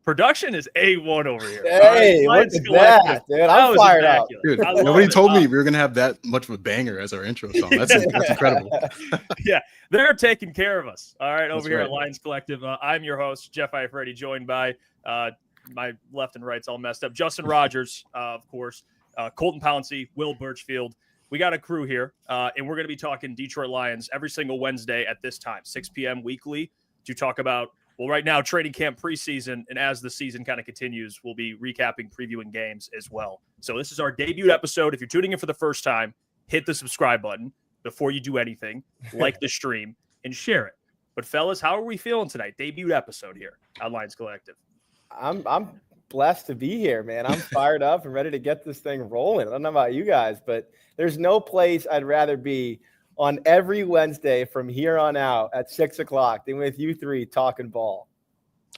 Production is A1 over here. Hey, look at that, dude. I'm fired up. Dude, nobody told me we were going to have that much of a banger as our intro song. That's incredible. Yeah, they're taking care of us. All right, over That's here right. at Lions Collective. I'm your host, Jeff Iafredi, joined by my left and right's all messed up. Justin Rogers, of course, Colton Pouncey, Will Birchfield. We got a crew here, and we're going to be talking Detroit Lions every single Wednesday at this time, 6 p.m. weekly, to talk about, well, right now, training camp preseason, and as the season kind of continues, we'll be recapping, previewing games as well. So this is our debut episode. If you're tuning in for the first time, hit the subscribe button before you do anything, like the stream, and share it. But fellas, how are we feeling tonight? Debut episode here at Lions Collective. I'm blessed to be here, man. I'm fired up and ready to get this thing rolling. I don't know about you guys, but there's no place I'd rather be on every Wednesday from here on out at 6 o'clock than with you three talking ball.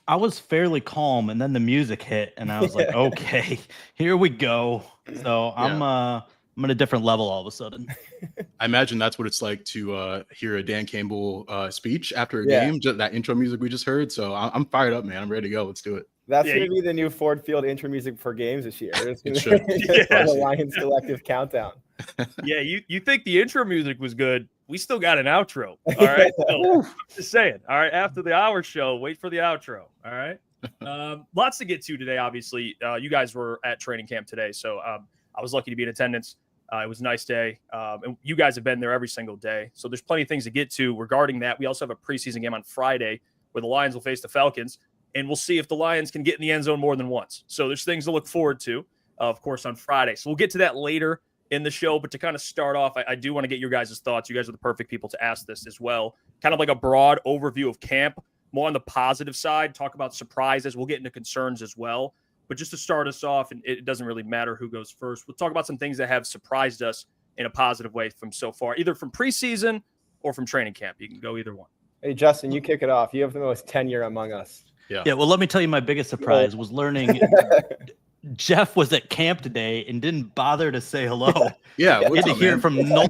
I was fairly calm, and then the music hit, and I was like, okay, here we go. So I'm at a different level all of a sudden. I imagine that's what it's like to hear a Dan Campbell speech after a game, just that intro music we just heard. So I'm fired up, man. I'm ready to go. Let's do it. That's going to be the new Ford Field intro music for games this year. It's going to be the Lions Collective countdown. Yeah, you think the intro music was good. We still got an outro. All right. So, just saying. All right. After the hour show, wait for the outro. All right. Lots to get to today, obviously. You guys were at training camp today. So I was lucky to be in attendance. It was a nice day. And you guys have been there every single day. So there's plenty of things to get to regarding that. We also have a preseason game on Friday where the Lions will face the Falcons. And we'll see if the Lions can get in the end zone more than once. So there's things to look forward to, of course, on Friday. So we'll get to that later in the show. But to kind of start off, I do want to get your guys' thoughts. You guys are the perfect people to ask this as well. Kind of like a broad overview of camp, more on the positive side, talk about surprises. We'll get into concerns as well. But just to start us off, and it doesn't really matter who goes first, we'll talk about some things that have surprised us in a positive way from so far, either from preseason or from training camp. You can go either one. Hey, Justin, you kick it off. You have the most tenure among us. Yeah. Well, let me tell you, my biggest surprise was learning Jeff was at camp today and didn't bother to say hello. Yeah. Get to hear from no.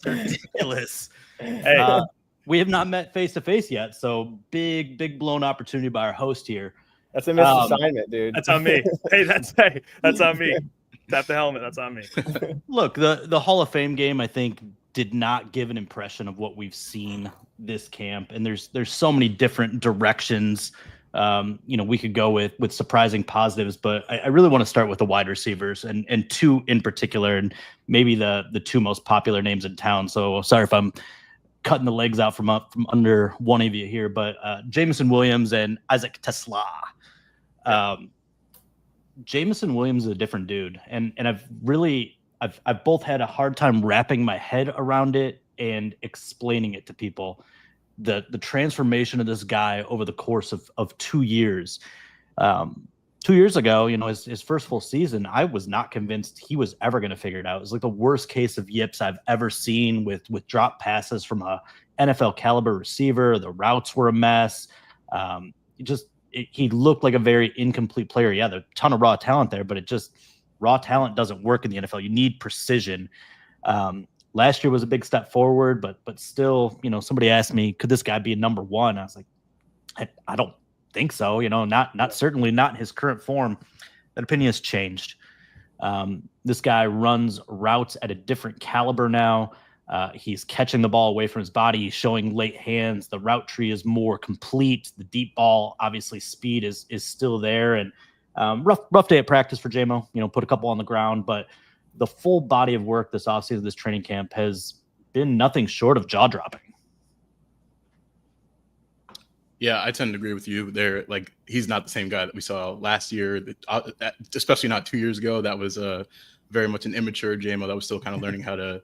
Ridiculous. Hey, we have not met face to face yet. So big blown opportunity by our host here. That's a missed assignment, dude. That's on me. That's on me. Tap the helmet. That's on me. Look, the Hall of Fame game, I think, did not give an impression of what we've seen this camp. And there's so many different directions. We could go with surprising positives, but I really want to start with the wide receivers and two in particular, and maybe the two most popular names in town. So sorry if I'm cutting the legs out from under one of you here, but Jameson Williams and Isaac Tesla. Jameson Williams is a different dude, and I've both had a hard time wrapping my head around it and explaining it to people. The transformation of this guy over the course of 2 years. 2 years ago, his first full season, I was not convinced he was ever going to figure it out. It was like the worst case of yips I've ever seen with drop passes from a NFL caliber receiver. The routes were a mess. He looked like a very incomplete player. Yeah, there's a ton of raw talent there, but raw talent doesn't work in the NFL. You need precision. Last year was a big step forward, but still, somebody asked me, could this guy be a number one? I was like, I don't think so. Not certainly not in his current form. That opinion has changed. This guy runs routes at a different caliber now. He's catching the ball away from his body. He's showing late hands. The route tree is more complete. The deep ball, obviously, speed is still there. And rough day at practice for JMO. Put a couple on the ground, but the full body of work this offseason, this training camp, has been nothing short of jaw-dropping. Yeah, I tend to agree with you there. Like, he's not the same guy that we saw last year, especially not 2 years ago. That was very much an immature JMO that was still kind of learning how to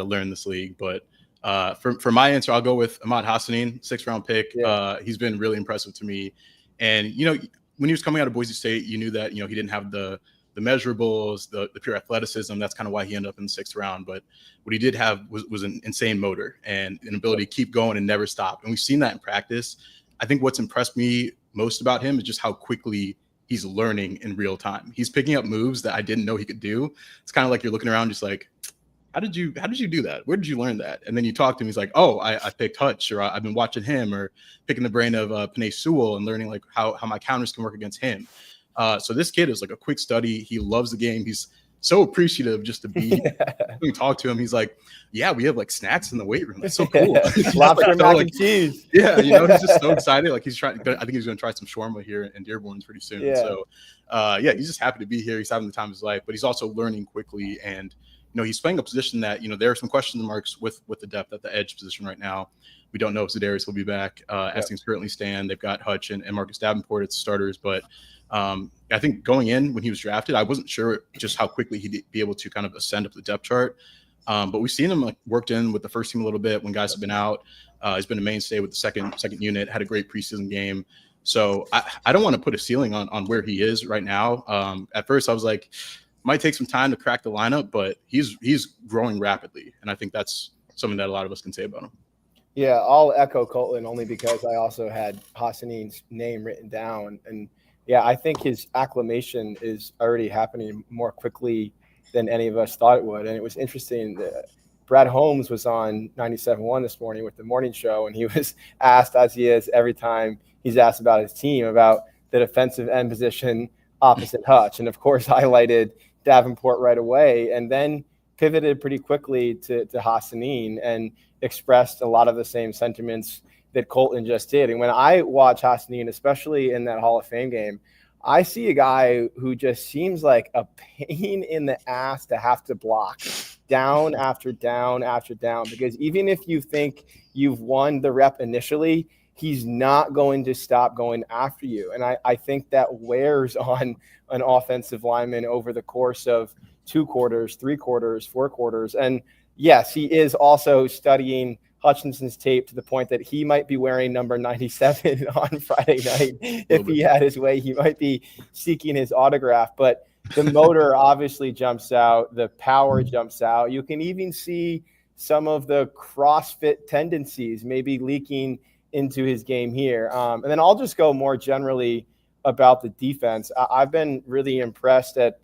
learn this league. But for my answer, I'll go with Ahmad Hassan, 6th-round pick. Yeah. He's been really impressive to me. And, when he was coming out of Boise State, you knew that, he didn't have the measurables, the pure athleticism. That's kind of why he ended up in the 6th round. But what he did have was an insane motor and an ability to keep going and never stop. And we've seen that in practice. I think what's impressed me most about him is just how quickly he's learning in real time. He's picking up moves that I didn't know he could do. It's kind of like you're looking around just like, how did you do that? Where did you learn that? And then you talk to him. He's like, oh, I picked Hutch, or I've been watching him, or picking the brain of Panay Sewell and learning like how my counters can work against him. So this kid is like a quick study. He loves the game. He's so appreciative just to be we talk to him. He's like, yeah, we have like snacks in the weight room. That's so cool. Lobster mac and cheese. Yeah, you know, he's just so excited. Like I think he's gonna try some shawarma here in Dearborn pretty soon. Yeah. So yeah, he's just happy to be here. He's having the time of his life, but he's also learning quickly. And you know, he's playing a position that, you know, there are some question marks with the depth at the edge position right now. We don't know if Za'Darius will be back as things currently stand. They've got Hutch and Marcus Davenport as starters, but I think going in when he was drafted, I wasn't sure just how quickly he'd be able to kind of ascend up the depth chart. But we've seen him like worked in with the first team a little bit when guys have been out. He's been a mainstay with the second unit, had a great preseason game. So I don't want to put a ceiling on where he is right now. At first I was like, might take some time to crack the lineup, but he's growing rapidly. And I think that's something that a lot of us can say about him. Yeah, I'll echo Colton only because I also had Hassan's name written down. And yeah, I think his acclimation is already happening more quickly than any of us thought it would. And it was interesting that Brad Holmes was on 97.1 this morning with the morning show, and he was asked, as he is every time he's asked about his team, about the defensive end position opposite Hutch. And of course, highlighted Davenport right away, and then pivoted pretty quickly to Hassanin and expressed a lot of the same sentiments that Colton just did. And when I watch Hassanin, especially in that Hall of Fame game, I see a guy who just seems like a pain in the ass to have to block down after down after down, because even if you think you've won the rep initially, he's not going to stop going after you. And I think that wears on an offensive lineman over the course of 2 quarters, 3 quarters, 4 quarters. And yes, he is also studying Hutchinson's tape to the point that he might be wearing number 97 on Friday night. If he had his way, he might be seeking his autograph. But the motor obviously jumps out. The power jumps out. You can even see some of the CrossFit tendencies maybe leaking into his game here. And then I'll just go more generally about the defense. I've been really impressed at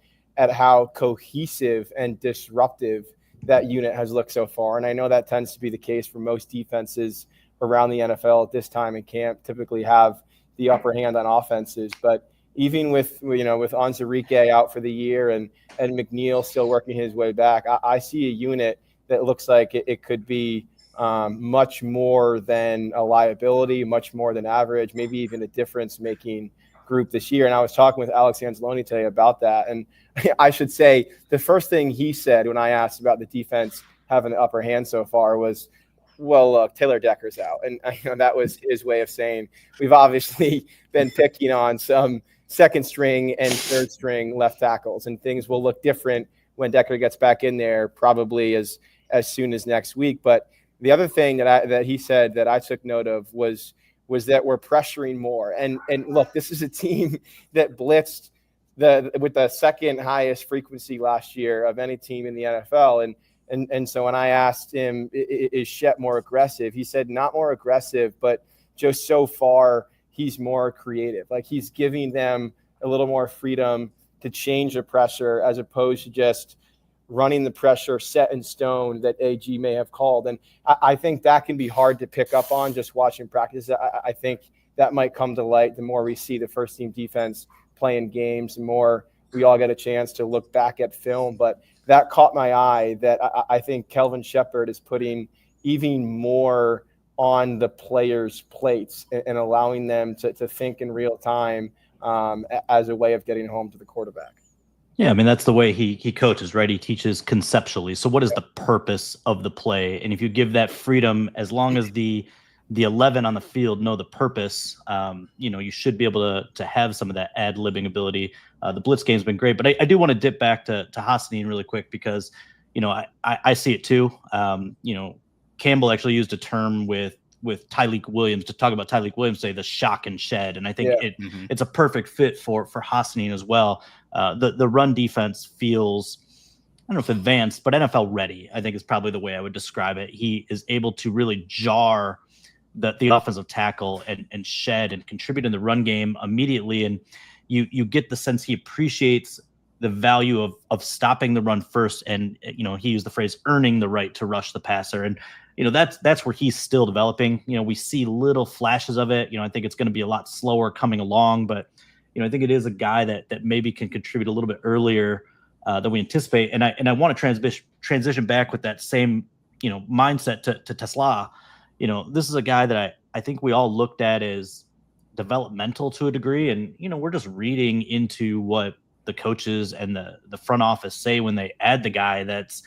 how cohesive and disruptive that unit has looked so far. And I know that tends to be the case for most defenses around the NFL at this time in camp, typically have the upper hand on offenses. But even with Onwuzurike out for the year and McNeil still working his way back, I see a unit that looks like it could be much more than a liability, much more than average, maybe even a difference-making group this year. And I was talking with Alex Anzalone today about that. And I should say the first thing he said when I asked about the defense having the upper hand so far was, well, look, Taylor Decker's out. And that was his way of saying we've obviously been picking on some second string and third string left tackles, and things will look different when Decker gets back in there, probably as soon as next week. But the other thing that he said that I took note of was that we're pressuring more. And look, this is a team that blitzed with the second highest frequency last year of any team in the NFL. And so when I asked him, is Shep more aggressive? He said not more aggressive, but just so far he's more creative. Like he's giving them a little more freedom to change the pressure as opposed to just running the pressure set in stone that AG may have called. And I think that can be hard to pick up on just watching practice. I think that might come to light the more we see the first team defense playing games, the more we all get a chance to look back at film. But that caught my eye that I think Kelvin Shepherd is putting even more on the players' plates and allowing them to think in real time as a way of getting home to the quarterback. Yeah, I mean, that's the way he coaches, right? He teaches conceptually. So what is the purpose of the play? And if you give that freedom, as long as the 11 on the field know the purpose, you should be able to have some of that ad-libbing ability. The blitz game's been great, but I do want to dip back to Hassanin really quick because, I see it too. Campbell actually used a term with Tyleik Williams to talk about Tyleik Williams, say the shock and shed. And I think it's a perfect fit for Hassanin as well. The run defense feels, I don't know if advanced, but NFL ready, I think is probably the way I would describe it. He is able to really jar the offensive tackle and shed and contribute in the run game immediately. And you get the sense he appreciates the value of stopping the run first, and he used the phrase earning the right to rush the passer, and that's where he's still developing. We see little flashes of it. I think it's going to be a lot slower coming along, but I think it is a guy that maybe can contribute a little bit earlier than we anticipate. And I want to transition back with that same mindset to Tesla. This is a guy that I think we all looked at as developmental to a degree, and we're just reading into what the coaches and the front office say when they add the guy that's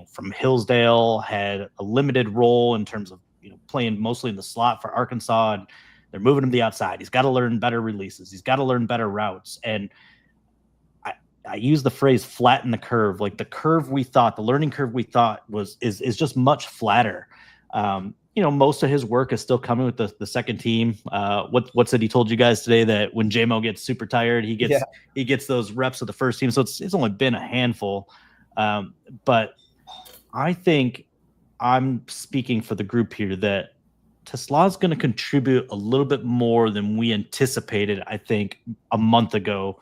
from Hillsdale, had a limited role in terms of playing mostly in the slot for Arkansas, and they're moving him to the outside. He's got to learn better releases. He's got to learn better routes. And I use the phrase flatten the curve. Like the learning curve we thought is just much flatter. Most of his work is still coming with the second team. What's it he told you guys today, that when JMO gets super tired, he gets those reps with the first team. So it's only been a handful. But I think I'm speaking for the group here that Tesla's going to contribute a little bit more than we anticipated, I think, a month ago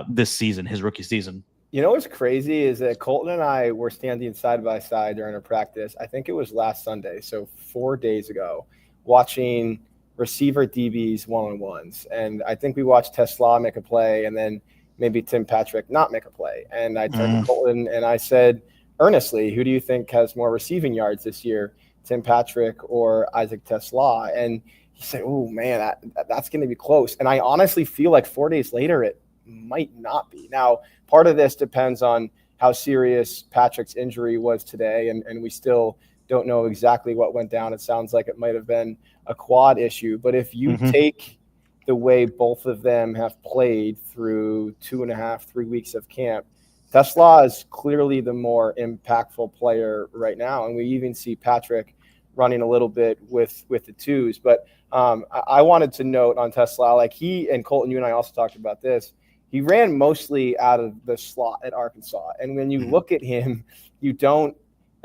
this season, his rookie season. What's crazy is that Colton and I were standing side by side during a practice. I think it was last Sunday, so 4 days ago, watching receiver DBs one-on-ones. And I think we watched Tesla make a play and then maybe Tim Patrick not make a play. And I turned to Colton and I said, earnestly, who do you think has more receiving yards this year, Tim Patrick or Isaac Tesla? And he said, oh, man, that's going to be close. And I honestly feel like 4 days later, it might not be. Now, part of this depends on how serious Patrick's injury was today, and we still don't know exactly what went down. It sounds like it might have been a quad issue. But if you take the way both of them have played through 2.5, 3 weeks of camp, Tesla is clearly the more impactful player right now. And we even see Patrick running a little bit with the twos. But I wanted to note on Tesla, like he and Colton, you and I also talked about this, he ran mostly out of the slot at Arkansas. And when you look at him, you don't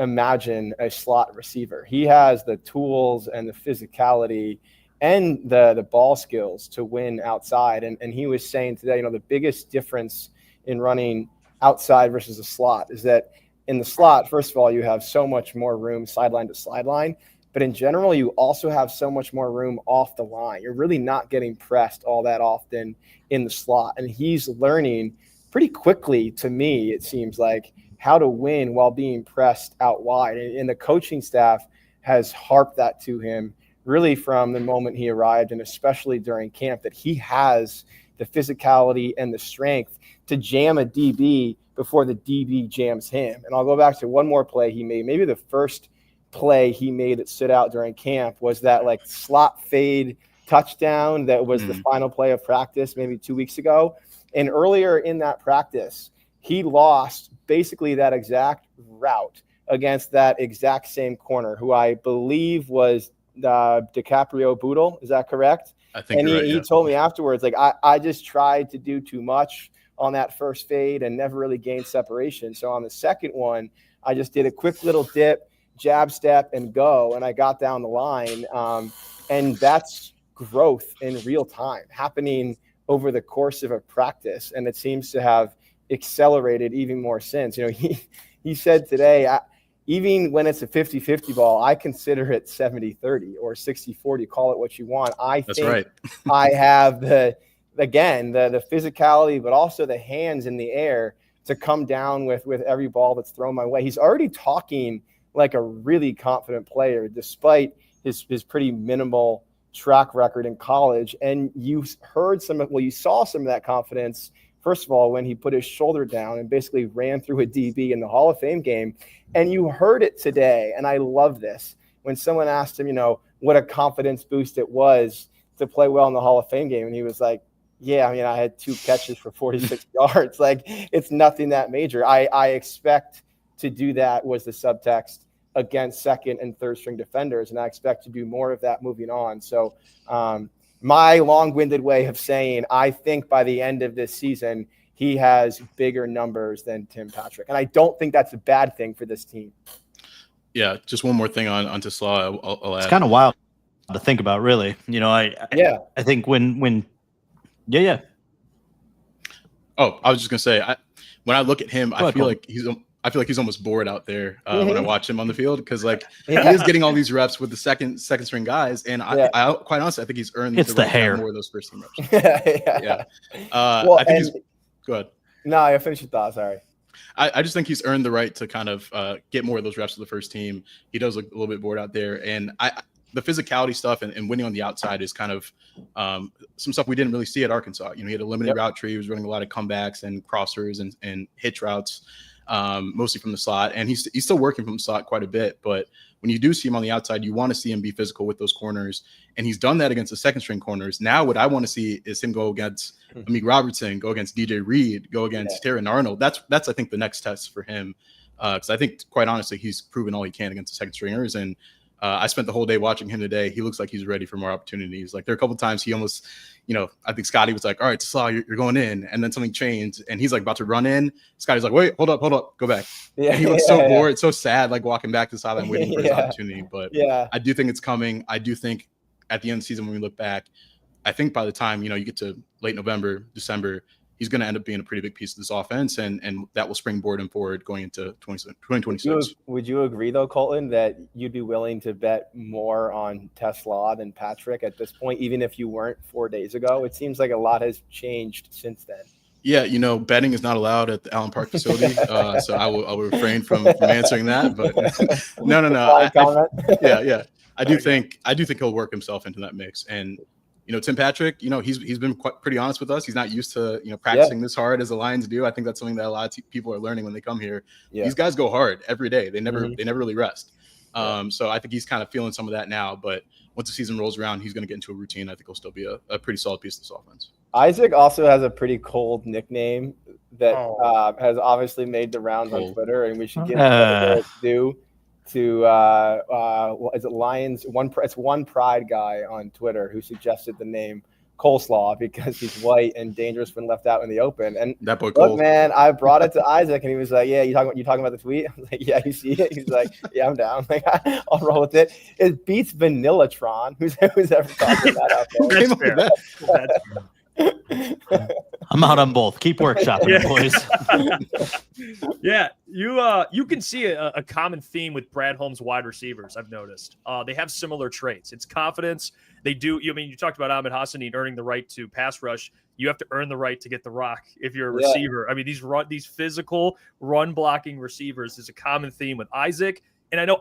imagine a slot receiver. He has the tools and the physicality and the ball skills to win outside. And he was saying today, the biggest difference in running outside versus a slot is that in the slot, first of all, you have so much more room sideline to sideline. But in general, you also have so much more room off the line. You're really not getting pressed all that often in the slot. And he's learning pretty quickly, to me, it seems like, how to win while being pressed out wide. And the coaching staff has harped that to him really from the moment he arrived, and especially during camp, that he has the physicality and the strength to jam a DB before the DB jams him. And I'll go back to one more play he made, maybe the first play he made that stood out during camp was that like slot fade touchdown that was the final play of practice maybe 2 weeks ago. And earlier in that practice, he lost basically that exact route against that exact same corner, who I believe was DiCaprio Boodle. Is that correct? I think and you're right, he told me afterwards, like, I just tried to do too much on that first fade and never really gained separation. So on the second one, I just did a quick little dip, jab step, and go, and I got down the line. And that's growth in real time happening over the course of a practice. And it seems to have accelerated even more since. He said today, even when it's a 50-50 ball, I consider it 70-30 or 60-40, call it what you want. That's think right. I have the physicality, but also the hands in the air to come down with every ball that's thrown my way. He's already talking like a really confident player, despite his pretty minimal track record in college. And you saw some of that confidence, first of all, when he put his shoulder down and basically ran through a DB in the Hall of Fame game. And you heard it today. And I love this. When someone asked him, what a confidence boost it was to play well in the Hall of Fame game. And he was like, yeah, I had 2 catches for 46 yards. Like, it's nothing that major. I expect to do that, was the subtext, against second and third string defenders. And I expect to do more of that moving on. So my long-winded way of saying, I think by the end of this season, he has bigger numbers than Tim Patrick. And I don't think that's a bad thing for this team. Yeah, just one more thing on Tesla. I'll add. It's kind of wild to think about, really. I think when. Yeah. Oh, I was just gonna say, when I look at him, I feel like he's almost bored out there when I watch him on the field, because like he is getting all these reps with the second string guys, and I quite honestly I think he's earned the right to have more of those first team reps. Well, I think he's go ahead. No, I finished your thought. Sorry. I just think he's earned the right to kind of get more of those reps with the first team. He does look a little bit bored out there, and the physicality stuff and winning on the outside is kind of some stuff we didn't really see at Arkansas. You know, he had a limited route tree. He was running a lot of comebacks and crossers and hitch routes, mostly from the slot. And he's still working from the slot quite a bit. But when you do see him on the outside, you want to see him be physical with those corners. And he's done that against the second string corners. Now what I want to see is him go against Amik Robertson, go against DJ Reed, go against Terran Arnold. That's I think the next test for him. Because I think, quite honestly, he's proven all he can against the second stringers. And I spent the whole day watching him today. He looks like he's ready for more opportunities. Like there are a couple of times he almost, I think Scotty was like, all right, Salah, you're going in. And then something changed and he's like about to run in. Scotty's like, wait, hold up, go back. Yeah, and he looks so bored, so sad, like walking back to the sideline waiting for his opportunity. But I do think it's coming. I do think at the end of the season, when we look back, I think by the time, you get to late November, December, he's going to end up being a pretty big piece of this offense, and that will springboard him forward going into 2026. Would you agree, though, Colton, that you'd be willing to bet more on Tesla than Patrick at this point, even if you weren't 4 days ago? It seems like a lot has changed since then. Yeah, betting is not allowed at the Allen Park facility, so I will refrain from answering that. But no. I do think he'll work himself into that mix. And Tim Patrick, he's been pretty honest with us. He's not used to practicing this hard as the Lions do. I think that's something that a lot of people are learning when they come here. These guys go hard every day. They never really rest. So I think he's kind of feeling some of that now. But once the season rolls around, he's going to get into a routine. I think he'll still be a pretty solid piece of this offense. Isaac also has a pretty cold nickname that has obviously made the rounds on Twitter, and we should give it due to is it Lions? It's one Pride guy on Twitter who suggested the name Coleslaw because he's white and dangerous when left out in the open. And that boy, look, man, I brought it to Isaac, and he was like, "Yeah, you talking about the tweet?" I was like, "Yeah, you see it?" He's like, "Yeah, I'm down. Like, I'll roll with it." It beats Vanillatron. Who's ever thought of that out there? That's fair. I'm out on both. Keep workshopping, boys. Yeah, you can see a common theme with Brad Holmes' wide receivers. I've noticed they have similar traits. It's confidence. They do. You talked about Ahmad Hassan earning the right to pass rush. You have to earn the right to get the rock if you're a receiver. I mean, these physical run blocking receivers is a common theme with Isaac. And I know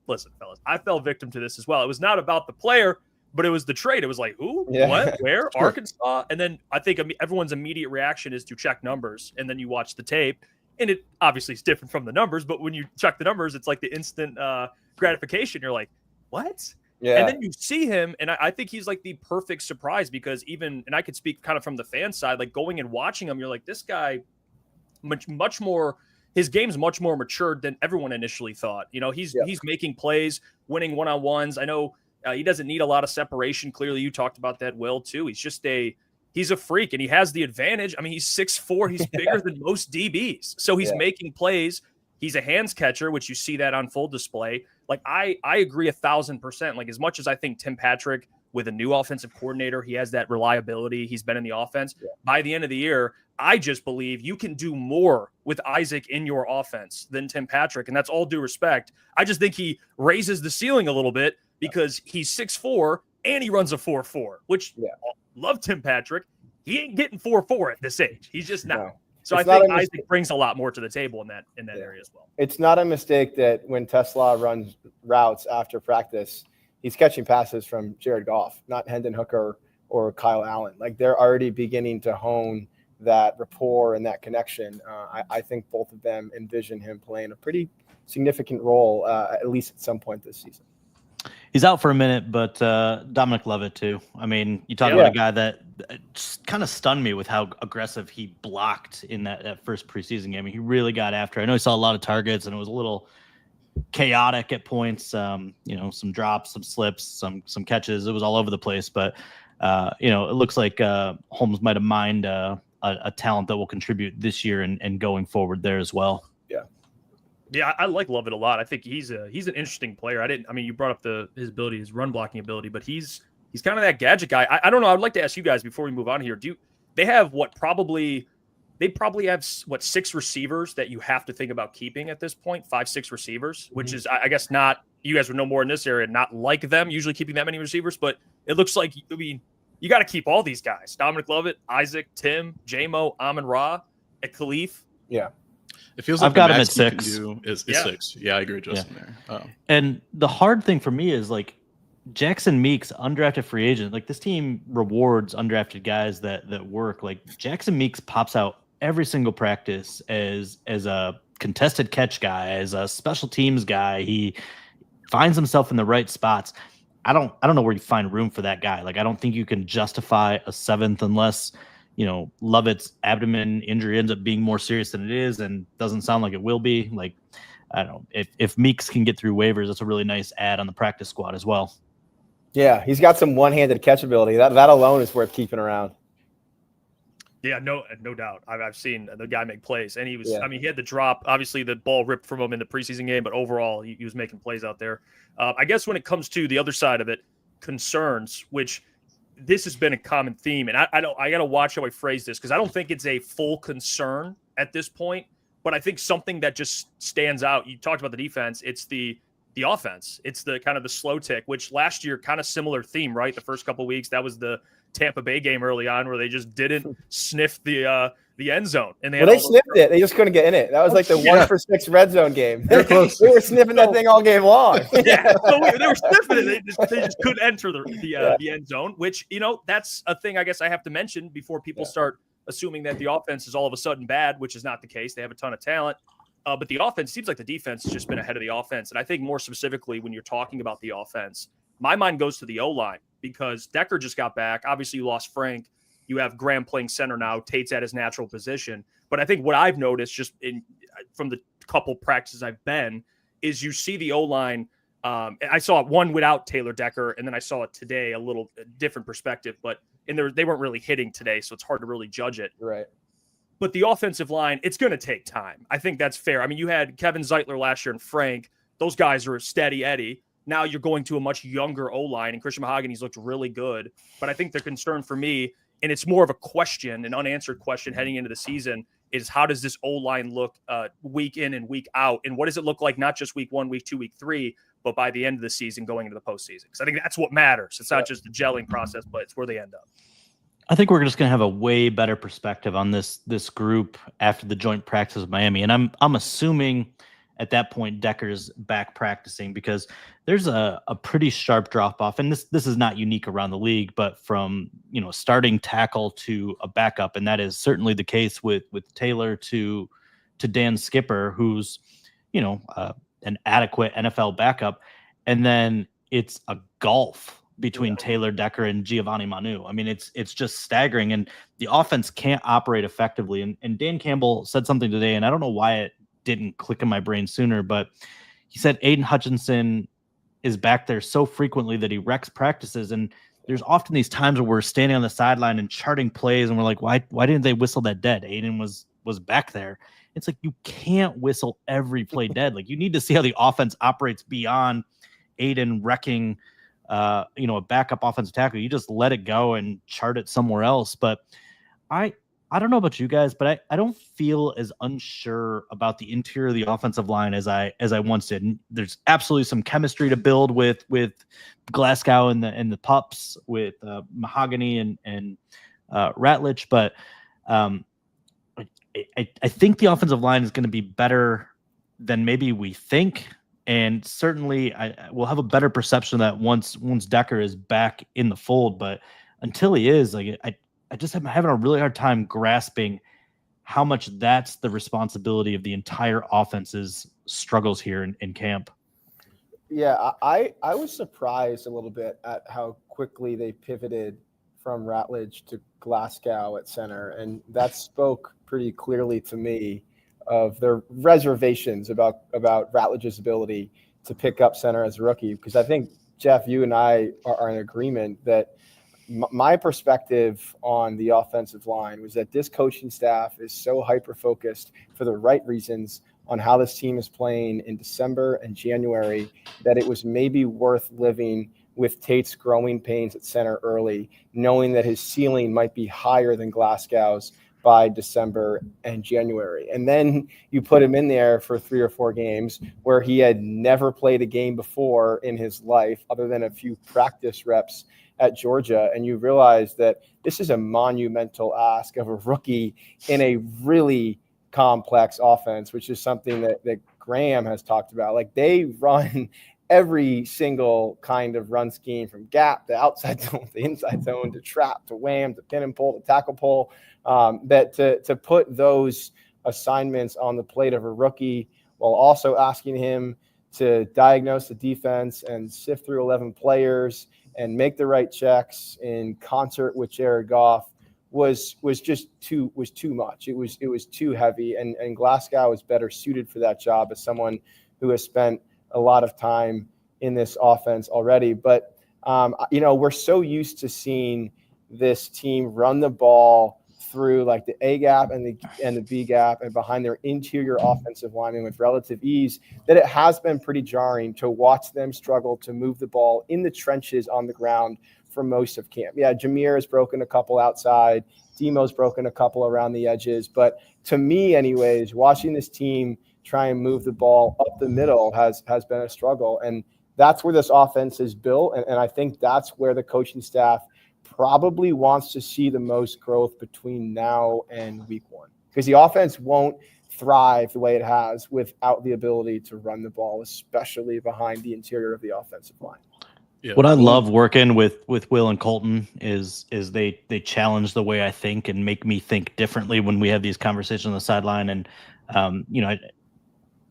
listen, fellas, I fell victim to this as well. It was not about the player, but it was the trade. It was like, who, what, where, Arkansas? And then I think everyone's immediate reaction is to check numbers. And then you watch the tape. And it obviously is different from the numbers. But when you check the numbers, it's like the instant gratification. You're like, what? Yeah. And then you see him. And I think he's like the perfect surprise because and I could speak kind of from the fan side, like going and watching him, you're like, this guy, much more, his game's much more matured than everyone initially thought. He's making plays, winning one-on-ones. I know, he doesn't need a lot of separation. Clearly, you talked about that, Will, too. He's a freak, and he has the advantage. I mean, he's 6'4". He's bigger than most DBs. So he's making plays. He's a hands catcher, which you see that on full display. Like, I agree 1,000%. Like, as much as I think Tim Patrick, with a new offensive coordinator, he has that reliability. He's been in the offense. Yeah. By the end of the year, I just believe you can do more with Isaac in your offense than Tim Patrick, and that's all due respect. I just think he raises the ceiling a little bit, because he's 6'4" and he runs a 4.4, which love Tim Patrick. He ain't getting 4.4 at this age. He's just not. No. So I think Isaac brings a lot more to the table in that area as well. It's not a mistake that when Tesla runs routes after practice, he's catching passes from Jared Goff, not Hendon Hooker or Kyle Allen. Like, they're already beginning to hone that rapport and that connection. I think both of them envision him playing a pretty significant role, at least at some point this season. He's out for a minute, but Dominic Lovett too. I mean, you talk about a guy that just kind of stunned me with how aggressive he blocked in that first preseason game. He really got after it. I know he saw a lot of targets, and it was a little chaotic at points. Some drops, some slips, some catches. It was all over the place. But it looks like Holmes might have mined a talent that will contribute this year and going forward there as well. Yeah, I like Lovett a lot. I think he's an interesting player. You brought up his ability, his run blocking ability, but he's kind of that gadget guy. I don't know. I would like to ask you guys before we move on here. They have probably they probably have 6 receivers that you have to think about keeping at this point, 5-6 receivers, which is, I guess, not, you guys would know more in this area, not like them usually keeping that many receivers, but it looks like, I mean, you got to keep all these guys: Dominic Lovett, Isaac, Tim, J-Mo, Amon-Ra, and Khalif. Yeah. It feels like I've got him max at you can 6. do is 6. Yeah, I agree with Justin there. And the hard thing for me is like Jackson Meeks, undrafted free agent. Like this team rewards undrafted guys that work. Like Jackson Meeks pops out every single practice as a contested catch guy, as a special teams guy. He finds himself in the right spots. I don't know where you find room for that guy. Like I don't think you can justify a 7th unless, you know, Lovett's abdomen injury ends up being more serious than it is, and doesn't sound like it will be. Like, I don't know, if Meeks can get through waivers, that's a really nice add on the practice squad as well. Yeah, he's got some one-handed catchability. That alone is worth keeping around. Yeah, no doubt. I've seen the guy make plays, and he was. Yeah. I mean, he had the drop. Obviously, the ball ripped from him in the preseason game, but overall, he was making plays out there. I guess when it comes to the other side of it, concerns, which this has been a common theme, and I got to watch how I phrase this because I don't think it's a full concern at this point, but I think something that just stands out. You talked about the defense. It's the offense. It's the kind of the slow tick, which last year kind of similar theme, right? The first couple of weeks, that was the Tampa Bay game early on where they just didn't sniff the end zone, and they sniffed it. They just couldn't get in it. That was like the 1 for 6 red zone game. They're close. We were sniffing that thing all game long. Yeah, so they were sniffing it. They just couldn't enter the end zone, which, you know, that's a thing I guess I have to mention before people start assuming that the offense is all of a sudden bad, which is not the case. They have a ton of talent. But the offense seems like the defense has just been ahead of the offense. And I think more specifically, when you're talking about the offense, my mind goes to the O-line because Decker just got back. Obviously, you lost Frank. You have Graham playing center now. Tate's at his natural position. But I think what I've noticed just from the couple practices I've been is you see the O-line. I saw it one without Taylor Decker, and then I saw it today, a little different perspective. But they weren't really hitting today, so it's hard to really judge it. Right. But the offensive line, it's going to take time. I think that's fair. I mean, you had Kevin Zeitler last year and Frank. Those guys are steady Eddie. Now you're going to a much younger O-line, and Christian Mahogany's looked really good. But I think the concern for me, and it's more of a question, an unanswered question heading into the season, is how does this O-line look week in and week out? And what does it look like not just week 1, week 2, week 3, but by the end of the season going into the postseason? Because I think that's what matters. It's not just the gelling process, but it's where they end up. I think we're just going to have a way better perspective on this group after the joint practice with Miami. And I'm assuming at that point Decker's back practicing because there's a pretty sharp drop off. And this is not unique around the league, but from, you know, starting tackle to a backup. And that is certainly the case with Taylor to Dan Skipper, who's, you know, an adequate NFL backup. And then it's a gulf between Taylor Decker and Giovanni Manu. I mean, it's just staggering, and the offense can't operate effectively. And Dan Campbell said something today, and I don't know why it didn't click in my brain sooner, but he said Aiden Hutchinson is back there so frequently that he wrecks practices. And there's often these times where we're standing on the sideline and charting plays, and we're like, why didn't they whistle that dead? Aiden was back there. It's like you can't whistle every play dead. Like you need to see how the offense operates beyond Aiden wrecking a backup offensive tackle. You just let it go and chart it somewhere else. But I don't know about you guys, but I don't feel as unsure about the interior of the offensive line as I once did. And there's absolutely some chemistry to build with Glasgow and the pups, with Mahogany and Ratledge. But I think the offensive line is going to be better than maybe we think. And certainly we'll have a better perception of that once Decker is back in the fold. But until he is, like I just am having a really hard time grasping how much that's the responsibility of the entire offense's struggles here in camp. Yeah, I was surprised a little bit at how quickly they pivoted from Ratledge to Glasgow at center. And that spoke pretty clearly to me of their reservations about Ratledge's ability to pick up center as a rookie. Because I think, Jeff, you and I are in agreement that my perspective on the offensive line was that this coaching staff is so hyper-focused for the right reasons on how this team is playing in December and January that it was maybe worth living with Tate's growing pains at center early, knowing that his ceiling might be higher than Glasgow's, by December and January. And then you put him in there for 3 or 4 games where he had never played a game before in his life other than a few practice reps at Georgia. And you realize that this is a monumental ask of a rookie in a really complex offense, which is something that Graham has talked about. Like, they run every single kind of run scheme, from gap to outside zone to inside zone to trap to wham to pin and pull to tackle pull. That to put those assignments on the plate of a rookie while also asking him to diagnose the defense and sift through 11 players and make the right checks in concert with Jared Goff was too much. It was too heavy, and Glasgow is better suited for that job as someone who has spent a lot of time in this offense already. But we're so used to seeing this team run the ball through like the A gap and the B gap and behind their interior offensive linemen with relative ease, that it has been pretty jarring to watch them struggle to move the ball in the trenches on the ground for most of camp. Yeah, Jameer has broken a couple outside. Demo's broken a couple around the edges. But to me, anyways, watching this team try and move the ball up the middle has been a struggle. And that's where this offense is built. And I think that's where the coaching staff probably wants to see the most growth between now and week 1, because the offense won't thrive the way it has without the ability to run the ball, especially behind the interior of the offensive line. Yeah. What I love working with Will and Colton is they challenge the way I think and make me think differently when we have these conversations on the sideline. And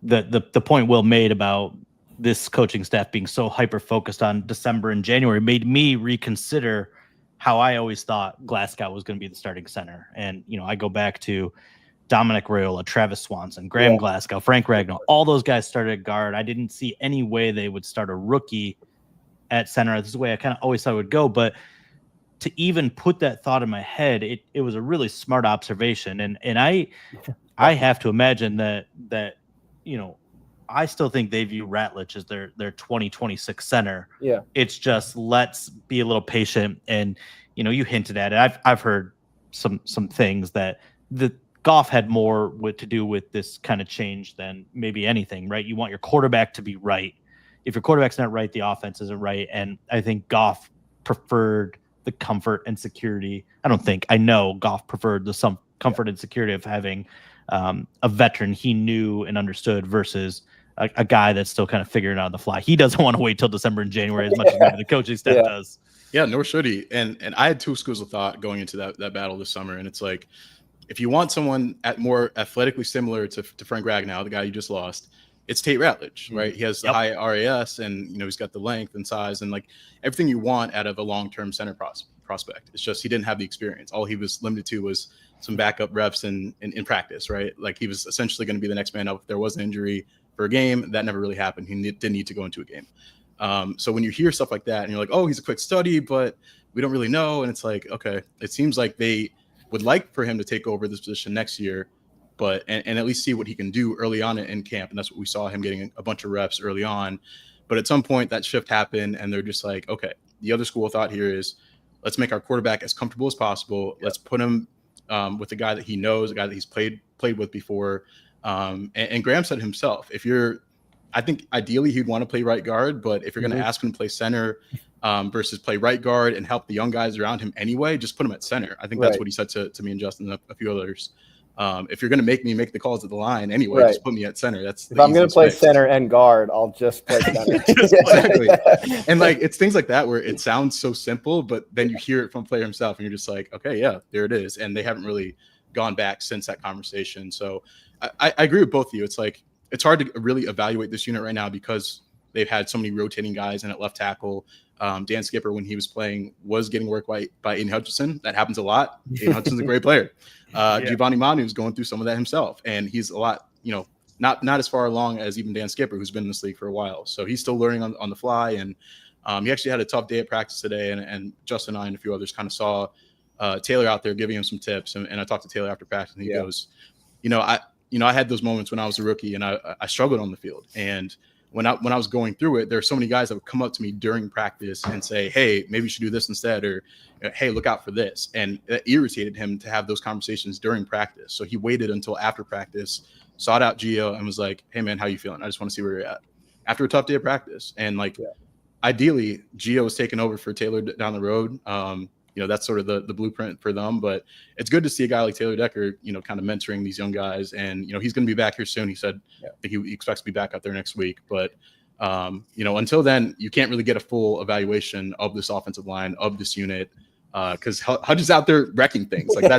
the point Will made about this coaching staff being so hyper focused on December and January made me reconsider how I always thought Glasgow was going to be the starting center. And I go back to Dominic Raiola, Travis Swanson, Graham Glasgow, Frank Ragnow. All those guys started at guard. I didn't see any way they would start a rookie at center. This is the way I kind of always thought it would go. But to even put that thought in my head, it was a really smart observation. And I have to imagine that I still think they view Ratledge as their 2026 center. Yeah. It's just, let's be a little patient. And, you hinted at it. I've heard some things that the Goff had more to do with this kind of change than maybe anything, right? You want your quarterback to be right. If your quarterback's not right, the offense isn't right. And I think Goff preferred the comfort and security. I know Goff preferred some comfort and security of having a veteran he knew and understood versus a guy that's still kind of figuring it out on the fly. He doesn't want to wait till December and January as much as maybe the coaching staff does. Yeah, nor should he. And I had 2 schools of thought going into that battle this summer. And it's like, if you want someone more athletically similar to Frank Ragnow, the guy you just lost, it's Tate Ratledge, right? He has the high RAS, and he's got the length and size and like everything you want out of a long-term center prospect. It's just he didn't have the experience. All he was limited to was some backup reps in practice, right? Like, he was essentially going to be the next man up if there was an injury for a game. That never really happened. He didn't need to go into a game. So when you hear stuff like that and you're like, oh, he's a quick study, but we don't really know. And it's like, okay, it seems like they would like for him to take over this position next year, but and at least see what he can do early on in camp. And that's what we saw, him getting a bunch of reps early on. But at some point that shift happened and they're just like, okay, the other school of thought here is, let's make our quarterback as comfortable as possible. Let's put him with a guy that he knows, a guy that he's played with before. And Graham said himself, I think ideally he'd want to play right guard, but if you're going to ask him to play center versus play right guard and help the young guys around him anyway, just put him at center. I think that's what he said to me and Justin and a few others. If you're going to make me make the calls at the line anyway, just put me at center. That's if I'm going to play center and guard, I'll just play center. Exactly. And like, it's things like that where it sounds so simple, but then you hear it from player himself and you're just like, okay, yeah, there it is. And they haven't really gone back since that conversation. So I agree with both of you. It's like, it's hard to really evaluate this unit right now because they've had so many rotating guys in at left tackle. Dan Skipper, when he was playing, was getting work by Aiden Hutchinson. That happens a lot. Aiden Hutchinson's a great player. Giovanni Manu's going through some of that himself, and he's a lot, not as far along as even Dan Skipper, who's been in this league for a while. So he's still learning on the fly, and he actually had a tough day at practice today, and Justin and I and a few others kind of saw Taylor out there giving him some tips, and I talked to Taylor after practice, and he goes, I had those moments when I was a rookie, and I struggled on the field, and when I was going through it, there are so many guys that would come up to me during practice and say, hey, maybe you should do this instead, or hey, look out for this. And it irritated him to have those conversations during practice. So he waited until after practice, sought out Gio, and was like, hey man, how you feeling? I just want to see where you're at after a tough day of practice. And like, ideally Gio was taken over for Taylor down the road. That's sort of the blueprint for them, but it's good to see a guy like Taylor Decker, kind of mentoring these young guys. And, he's going to be back here soon. He said that he expects to be back out there next week, but until then, you can't really get a full evaluation of this offensive line, of this unit, because Hudge is out there wrecking things. Like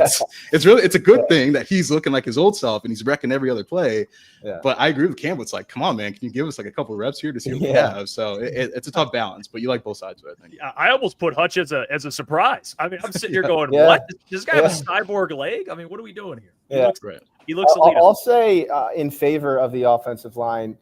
it's a good thing that he's looking like his old self and he's wrecking every other play. Yeah. But I agree with Campbell. It's like, come on, man, can you give us like a couple of reps here to see what we have? So it's a tough balance, but you like both sides of it, I think. Yeah, I almost put Hutch as a surprise. I mean, I'm sitting here going, what? Does this guy have a cyborg leg? I mean, what are we doing here? He looks elite. I'll say in favor of the offensive line,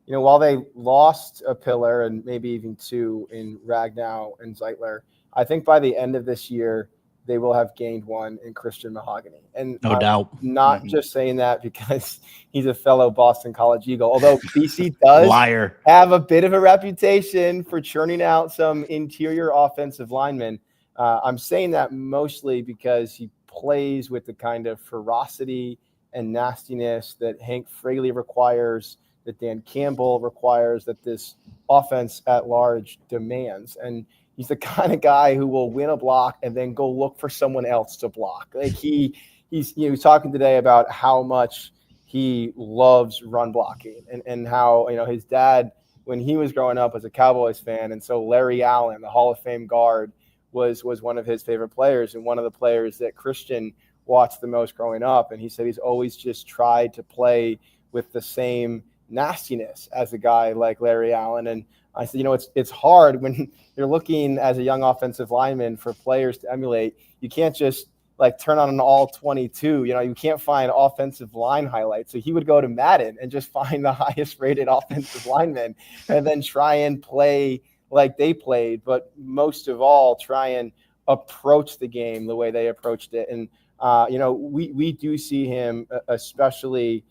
while they lost a pillar and maybe even two in Ragnow and Zeitler, I think by the end of this year, they will have gained one in Christian Mahogany. And no doubt. Not just saying that because he's a fellow Boston College Eagle, although BC does have a bit of a reputation for churning out some interior offensive linemen. I'm saying that mostly because he plays with the kind of ferocity and nastiness that Hank Fraley requires, that Dan Campbell requires, that this offense at large demands. And he's the kind of guy who will win a block and then go look for someone else to block. Like he's talking today about how much he loves run blocking and how, his dad, when he was growing up, was a Cowboys fan. And so Larry Allen, the Hall of Fame guard, was one of his favorite players and one of the players that Christian watched the most growing up. And he said he's always just tried to play with the same nastiness as a guy like Larry Allen. And I said, it's hard when you're looking as a young offensive lineman for players to emulate. You can't just like turn on an all 22. You can't find offensive line highlights. So he would go to Madden and just find the highest rated offensive lineman and then try and play like they played. But most of all, try and approach the game the way they approached it. And, we do see him, especially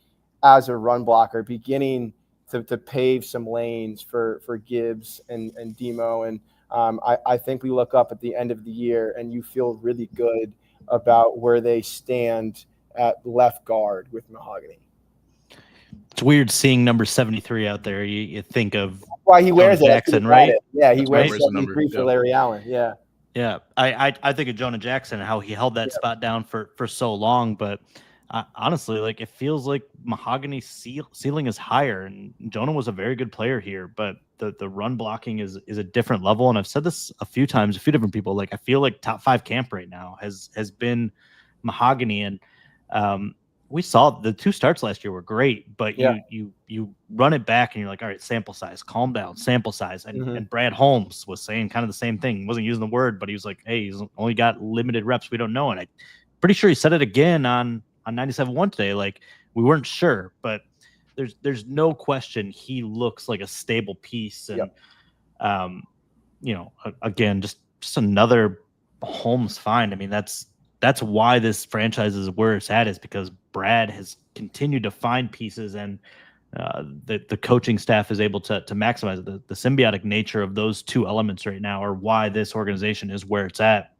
as a run blocker, beginning to pave some lanes for Gibbs and Demo. And I think we look up at the end of the year and you feel really good about where they stand at left guard with Mahogany. It's weird seeing number 73 out there. You think of why he wears Jackson, right? Yeah, he wears 73 for Larry Allen. Yeah. Yeah. I think of Jonah Jackson and how he held that spot down for so long, but honestly, like it feels like Mahogany's ceiling is higher, and Jonah was a very good player here, but the run blocking is a different level. And I've said this a few times, a few different people. Like I feel like top 5 camp right now has been Mahogany, and we saw the 2 starts last year were great, but you run it back and you're like, all right, sample size, calm down, sample size. And Brad Holmes was saying kind of the same thing. He wasn't using the word, but he was like, hey, he's only got limited reps. We don't know. And I'm pretty sure he said it again on 97.1 today. Like we weren't sure, but there's no question he looks like a stable piece. And again, just another Holmes find. I mean, that's why this franchise is where it's at, is because Brad has continued to find pieces, and the coaching staff is able to maximize it. The symbiotic nature of those 2 elements right now are why this organization is where it's at.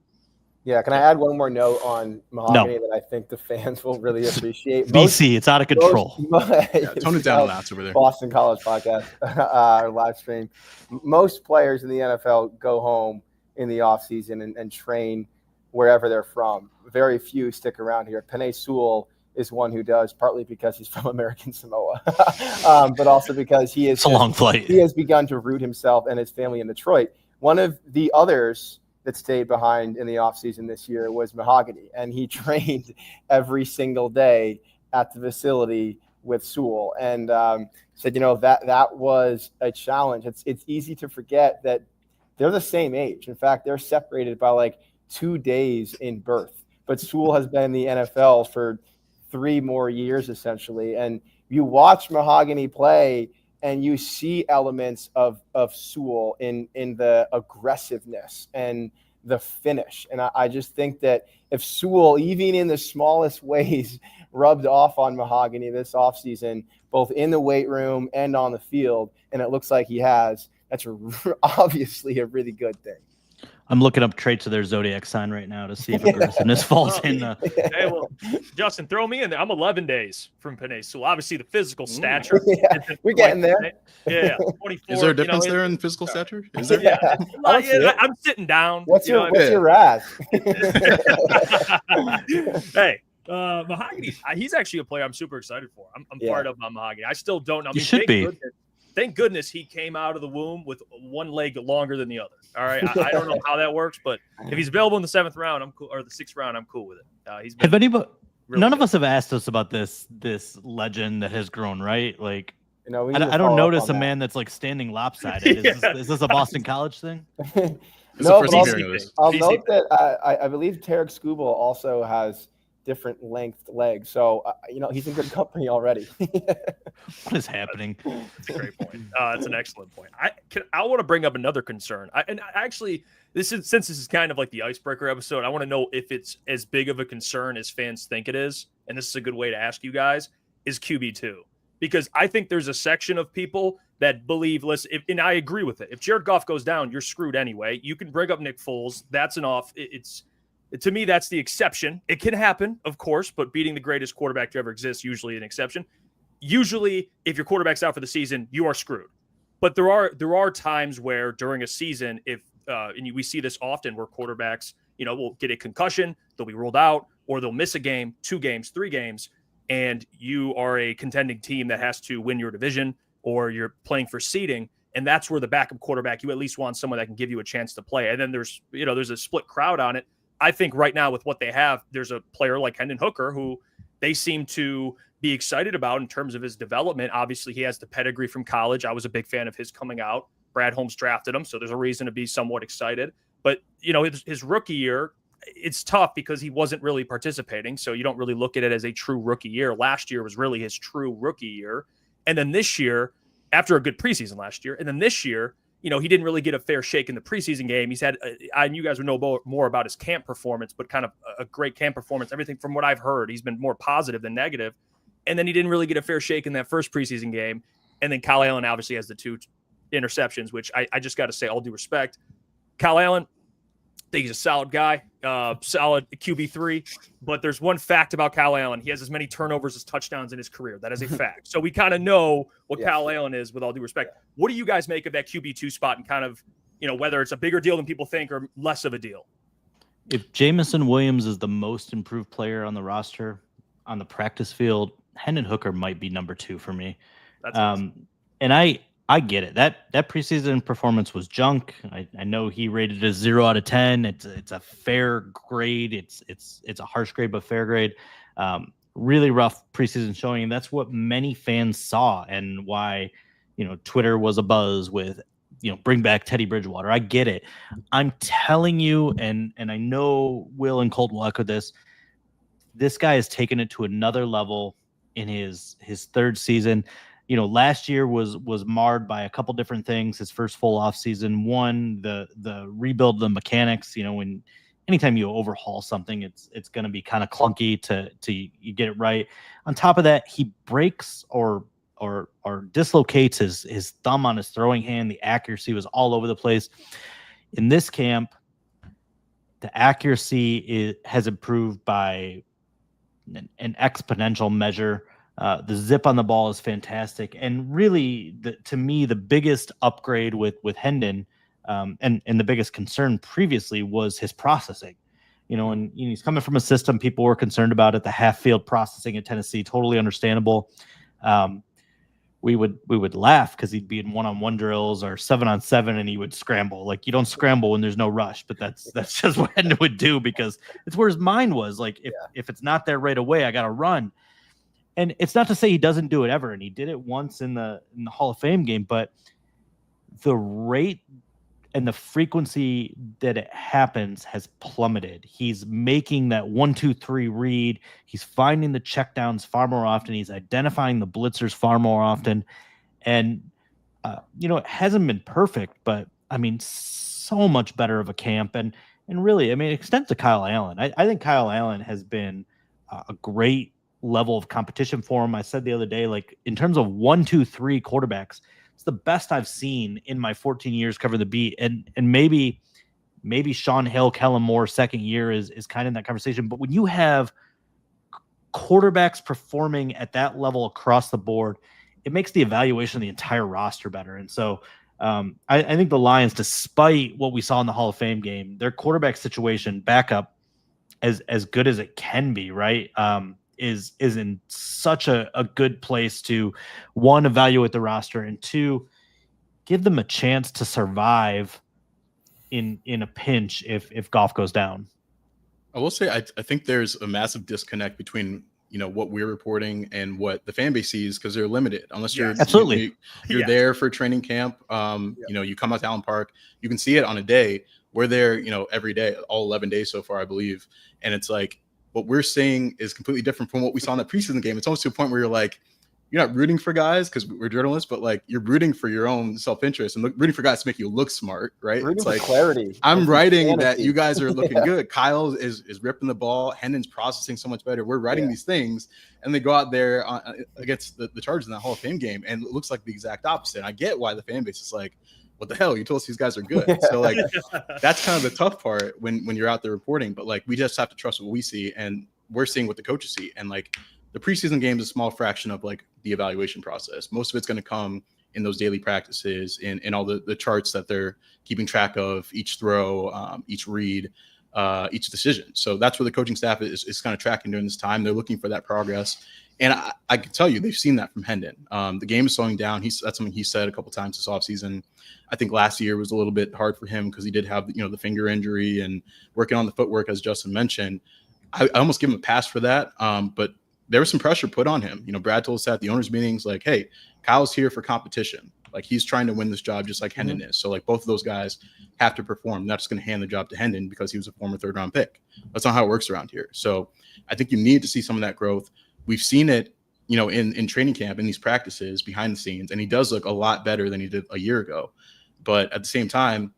Yeah, can I add one more note on Mahogany that I think the fans will really appreciate? BC, it's out of control. Tone it down a notch over there. Boston College podcast, our live stream. Most players in the NFL go home in the offseason and train wherever they're from. Very few stick around here. Penei Sewell is one who does, partly because he's from American Samoa, but also because he is it's a long flight. He has begun to root himself and his family in Detroit. One of the others that stayed behind in the offseason this year was Mahogany, and he trained every single day at the facility with Sewell, and said, that was a challenge. It's easy to forget that they're the same age. In fact, they're separated by like 2 days in birth, but Sewell has been in the NFL for 3 more years essentially. And you watch Mahogany play and you see elements of Sewell in the aggressiveness and the finish. And I just think that if Sewell, even in the smallest ways, rubbed off on Mahogany this offseason, both in the weight room and on the field, and it looks like he has, that's obviously a really good thing. I'm looking up traits of their zodiac sign right now to see if aggressiveness falls in. Hey, well, Justin, throw me in there. I'm 11 days from Penei Sewell. Obviously, the physical stature. We're getting there. Yeah, 24. Is there a difference there in physical stature? Is there? Yeah. I'm sitting down. What's your Raz? Hey, Mahogany, he's actually a player I'm super excited for. I'm fired up on Mahogany. I still don't know. I mean, you should be. Thank goodness he came out of the womb with one leg longer than the other. All right. I don't know how that works, but if he's available in the 7th round, I'm cool, or the 6th round, I'm cool with it. Have anybody? None of us have asked us about this legend that has grown, right? Like, I don't notice a man that's like standing lopsided. Is this a Boston College thing? No, but I'll note that I believe Tarek Skubal also has different length legs. So, he's in good company already. What is happening? That's a great point. That's an excellent point. I want to bring up another concern. Since this is kind of like the icebreaker episode, I want to know if it's as big of a concern as fans think it is. And this is a good way to ask you guys, is QB2. Because I think there's a section of people that believe, and I agree with it. If Jared Goff goes down, you're screwed anyway. You can bring up Nick Foles. That's an off. To me, that's the exception. It can happen, of course, but beating the greatest quarterback to ever exist, usually an exception. Usually, if your quarterback's out for the season, you are screwed. But there are times where during a season, and we see this often where quarterbacks, will get a concussion, they'll be ruled out, or they'll miss a game, 2 games, 3 games, and you are a contending team that has to win your division, or you're playing for seeding, and that's where the backup quarterback, you at least want someone that can give you a chance to play. And then there's a split crowd on it. I think right now with what they have, there's a player like Hendon Hooker who they seem to be excited about in terms of his development. Obviously, he has the pedigree from college. I was a big fan of his coming out. Brad Holmes drafted him, so there's a reason to be somewhat excited. But, his rookie year, it's tough because he wasn't really participating, so you don't really look at it as a true rookie year. Last year was really his true rookie year. And then this year, after a good preseason last year, and then this year, he didn't really get a fair shake in the preseason game. He's had, and you guys would know more about his camp performance, but kind of a great camp performance. Everything from what I've heard, he's been more positive than negative. And then he didn't really get a fair shake in that first preseason game. And then Kyle Allen obviously has the 2 interceptions, which I just got to say, all due respect, Kyle Allen, I think he's a solid guy, solid QB3. But there's one fact about Kyle Allen. He has as many turnovers as touchdowns in his career. That is a fact. So we kind of know what Kyle Allen is, with all due respect. What do you guys make of that QB2 spot, and kind of, whether it's a bigger deal than people think or less of a deal? If Jamison Williams is the most improved player on the roster on the practice field, Hendon Hooker might be number 2 for me. That's awesome. And I get it. That preseason performance was junk. I know he rated a 0 out of 10. It's a fair grade. It's a harsh grade, but fair grade. Really rough preseason showing. And that's what many fans saw, and why, Twitter was a buzz with, bring back Teddy Bridgewater. I get it. I'm telling you, and I know Will and Colt will echo this. This guy has taken it to another level in his 3rd season. Last year was marred by a couple different things. His first full off season, one, the rebuild the mechanics. Anytime you overhaul something, it's going to be kind of clunky to you get it right. On top of that, he breaks or dislocates his thumb on his throwing hand. The accuracy was all over the place. In this camp, the accuracy has improved by an exponential measure. The zip on the ball is fantastic, and really, to me, the biggest upgrade with Hendon, and the biggest concern previously was his processing. And he's coming from a system people were concerned about at the half field processing at Tennessee. Totally understandable. We would laugh because he'd be in 1-on-1 drills or 7-on-7, and he would scramble. Like, you don't scramble when there's no rush, but that's just what Hendon would do, because it's where his mind was. Like, if it's not there right away, I got to run. And it's not to say he doesn't do it ever, and he did it once in the Hall of Fame game, but the rate and the frequency that it happens has plummeted. He's making that 1-2-3 read. He's finding the checkdowns far more often. He's identifying the blitzers far more often. And, it hasn't been perfect, but I mean, so much better of a camp. And and really, I mean, extend to Kyle Allen. I think Kyle Allen has been a great level of competition for him. I said the other day, like in terms of 1, 2, 3 quarterbacks, it's the best I've seen in my 14 years covering the beat. And maybe Sean Hill, Kellen Moore, second year is kind of in that conversation. But when you have quarterbacks performing at that level across the board, it makes the evaluation of the entire roster better. And so I think the Lions, despite what we saw in the Hall of Fame game, their quarterback situation backup as good as it can be, right? Is in such a good place to, one, evaluate the roster, and two, give them a chance to survive in a pinch if Goff goes down. I will say I think there's a massive disconnect between what we're reporting and what the fan base sees, because they're limited unless you're absolutely you're there for training camp. You come out to Allen Park, you can see it on a day. We're there every day, all 11 days so far, I believe, and it's like what we're seeing is completely different from what we saw in the preseason game. It's almost to a point where you're like, you're not rooting for guys because we're journalists, but like you're rooting for your own self-interest and rooting for guys to make you look smart, right? Rooting it's for like clarity. I'm writing that you guys are looking good. Kyle is ripping the ball. Hendon's processing so much better. We're writing these things, and they go out there against the Chargers in that Hall of Fame game, and it looks like the exact opposite. I get why the fan base is like, what the hell? You told us these guys are good. So like that's kind of the tough part when you're out there reporting. But like we just have to trust what we see, and we're seeing what the coaches see. And like the preseason game is a small fraction of like the evaluation process. Most of it's going to come in those daily practices, in all the charts that they're keeping track of, each throw, each read, each decision. So that's where the coaching staff is kind of tracking during this time. They're looking for that progress. And I can tell you, they've seen that from Hendon. The game is slowing down. That's something he said a couple times this offseason. I think last year was a little bit hard for him because he did have the finger injury and working on the footwork, as Justin mentioned. I almost give him a pass for that. But there was some pressure put on him. Brad told us at the owners' meetings, like, hey, Kyle's here for competition. Like, he's trying to win this job just like Hendon is. So, like, both of those guys have to perform. Not just going to hand the job to Hendon because he was a former third-round pick. That's not how it works around here. So I think you need to see some of that growth. We've seen it, in training camp, in these practices behind the scenes, and he does look a lot better than he did a year ago. But at the same time,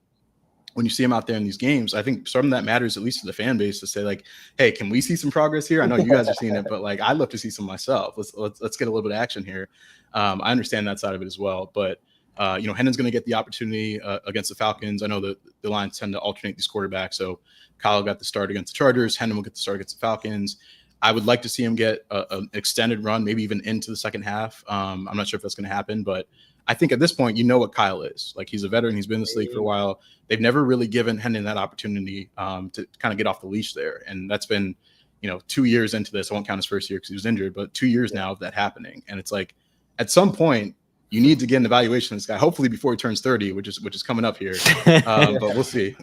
when you see him out there in these games, I think some of that matters, at least to the fan base, to say like, hey, can we see some progress here? I know you guys are seeing it, but like, I'd love to see some myself. Let's get a little bit of action here. I understand that side of it as well, but Hendon's going to get the opportunity against the Falcons. I know that the Lions tend to alternate these quarterbacks. So Kyle got the start against the Chargers. Hendon will get the start against the Falcons. I would like to see him get an extended run, maybe even into the second half. I'm not sure if that's going to happen, but I think at this point, what Kyle is. Like, he's a veteran. He's been in this league for a while. They've never really given Hendon that opportunity to kind of get off the leash there. And that's been, 2 years into this. I won't count his first year because he was injured, but 2 years now of that happening. And it's like, at some point, you need to get an evaluation of this guy, hopefully before he turns 30, which is coming up here. But we'll see.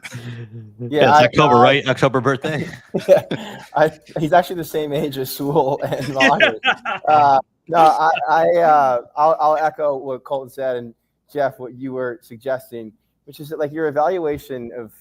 Yeah, it's October, right? October birthday. He's actually the same age as Sewell and Maher. I'll echo what Colton said, and Jeff, what you were suggesting, which is that like your evaluation of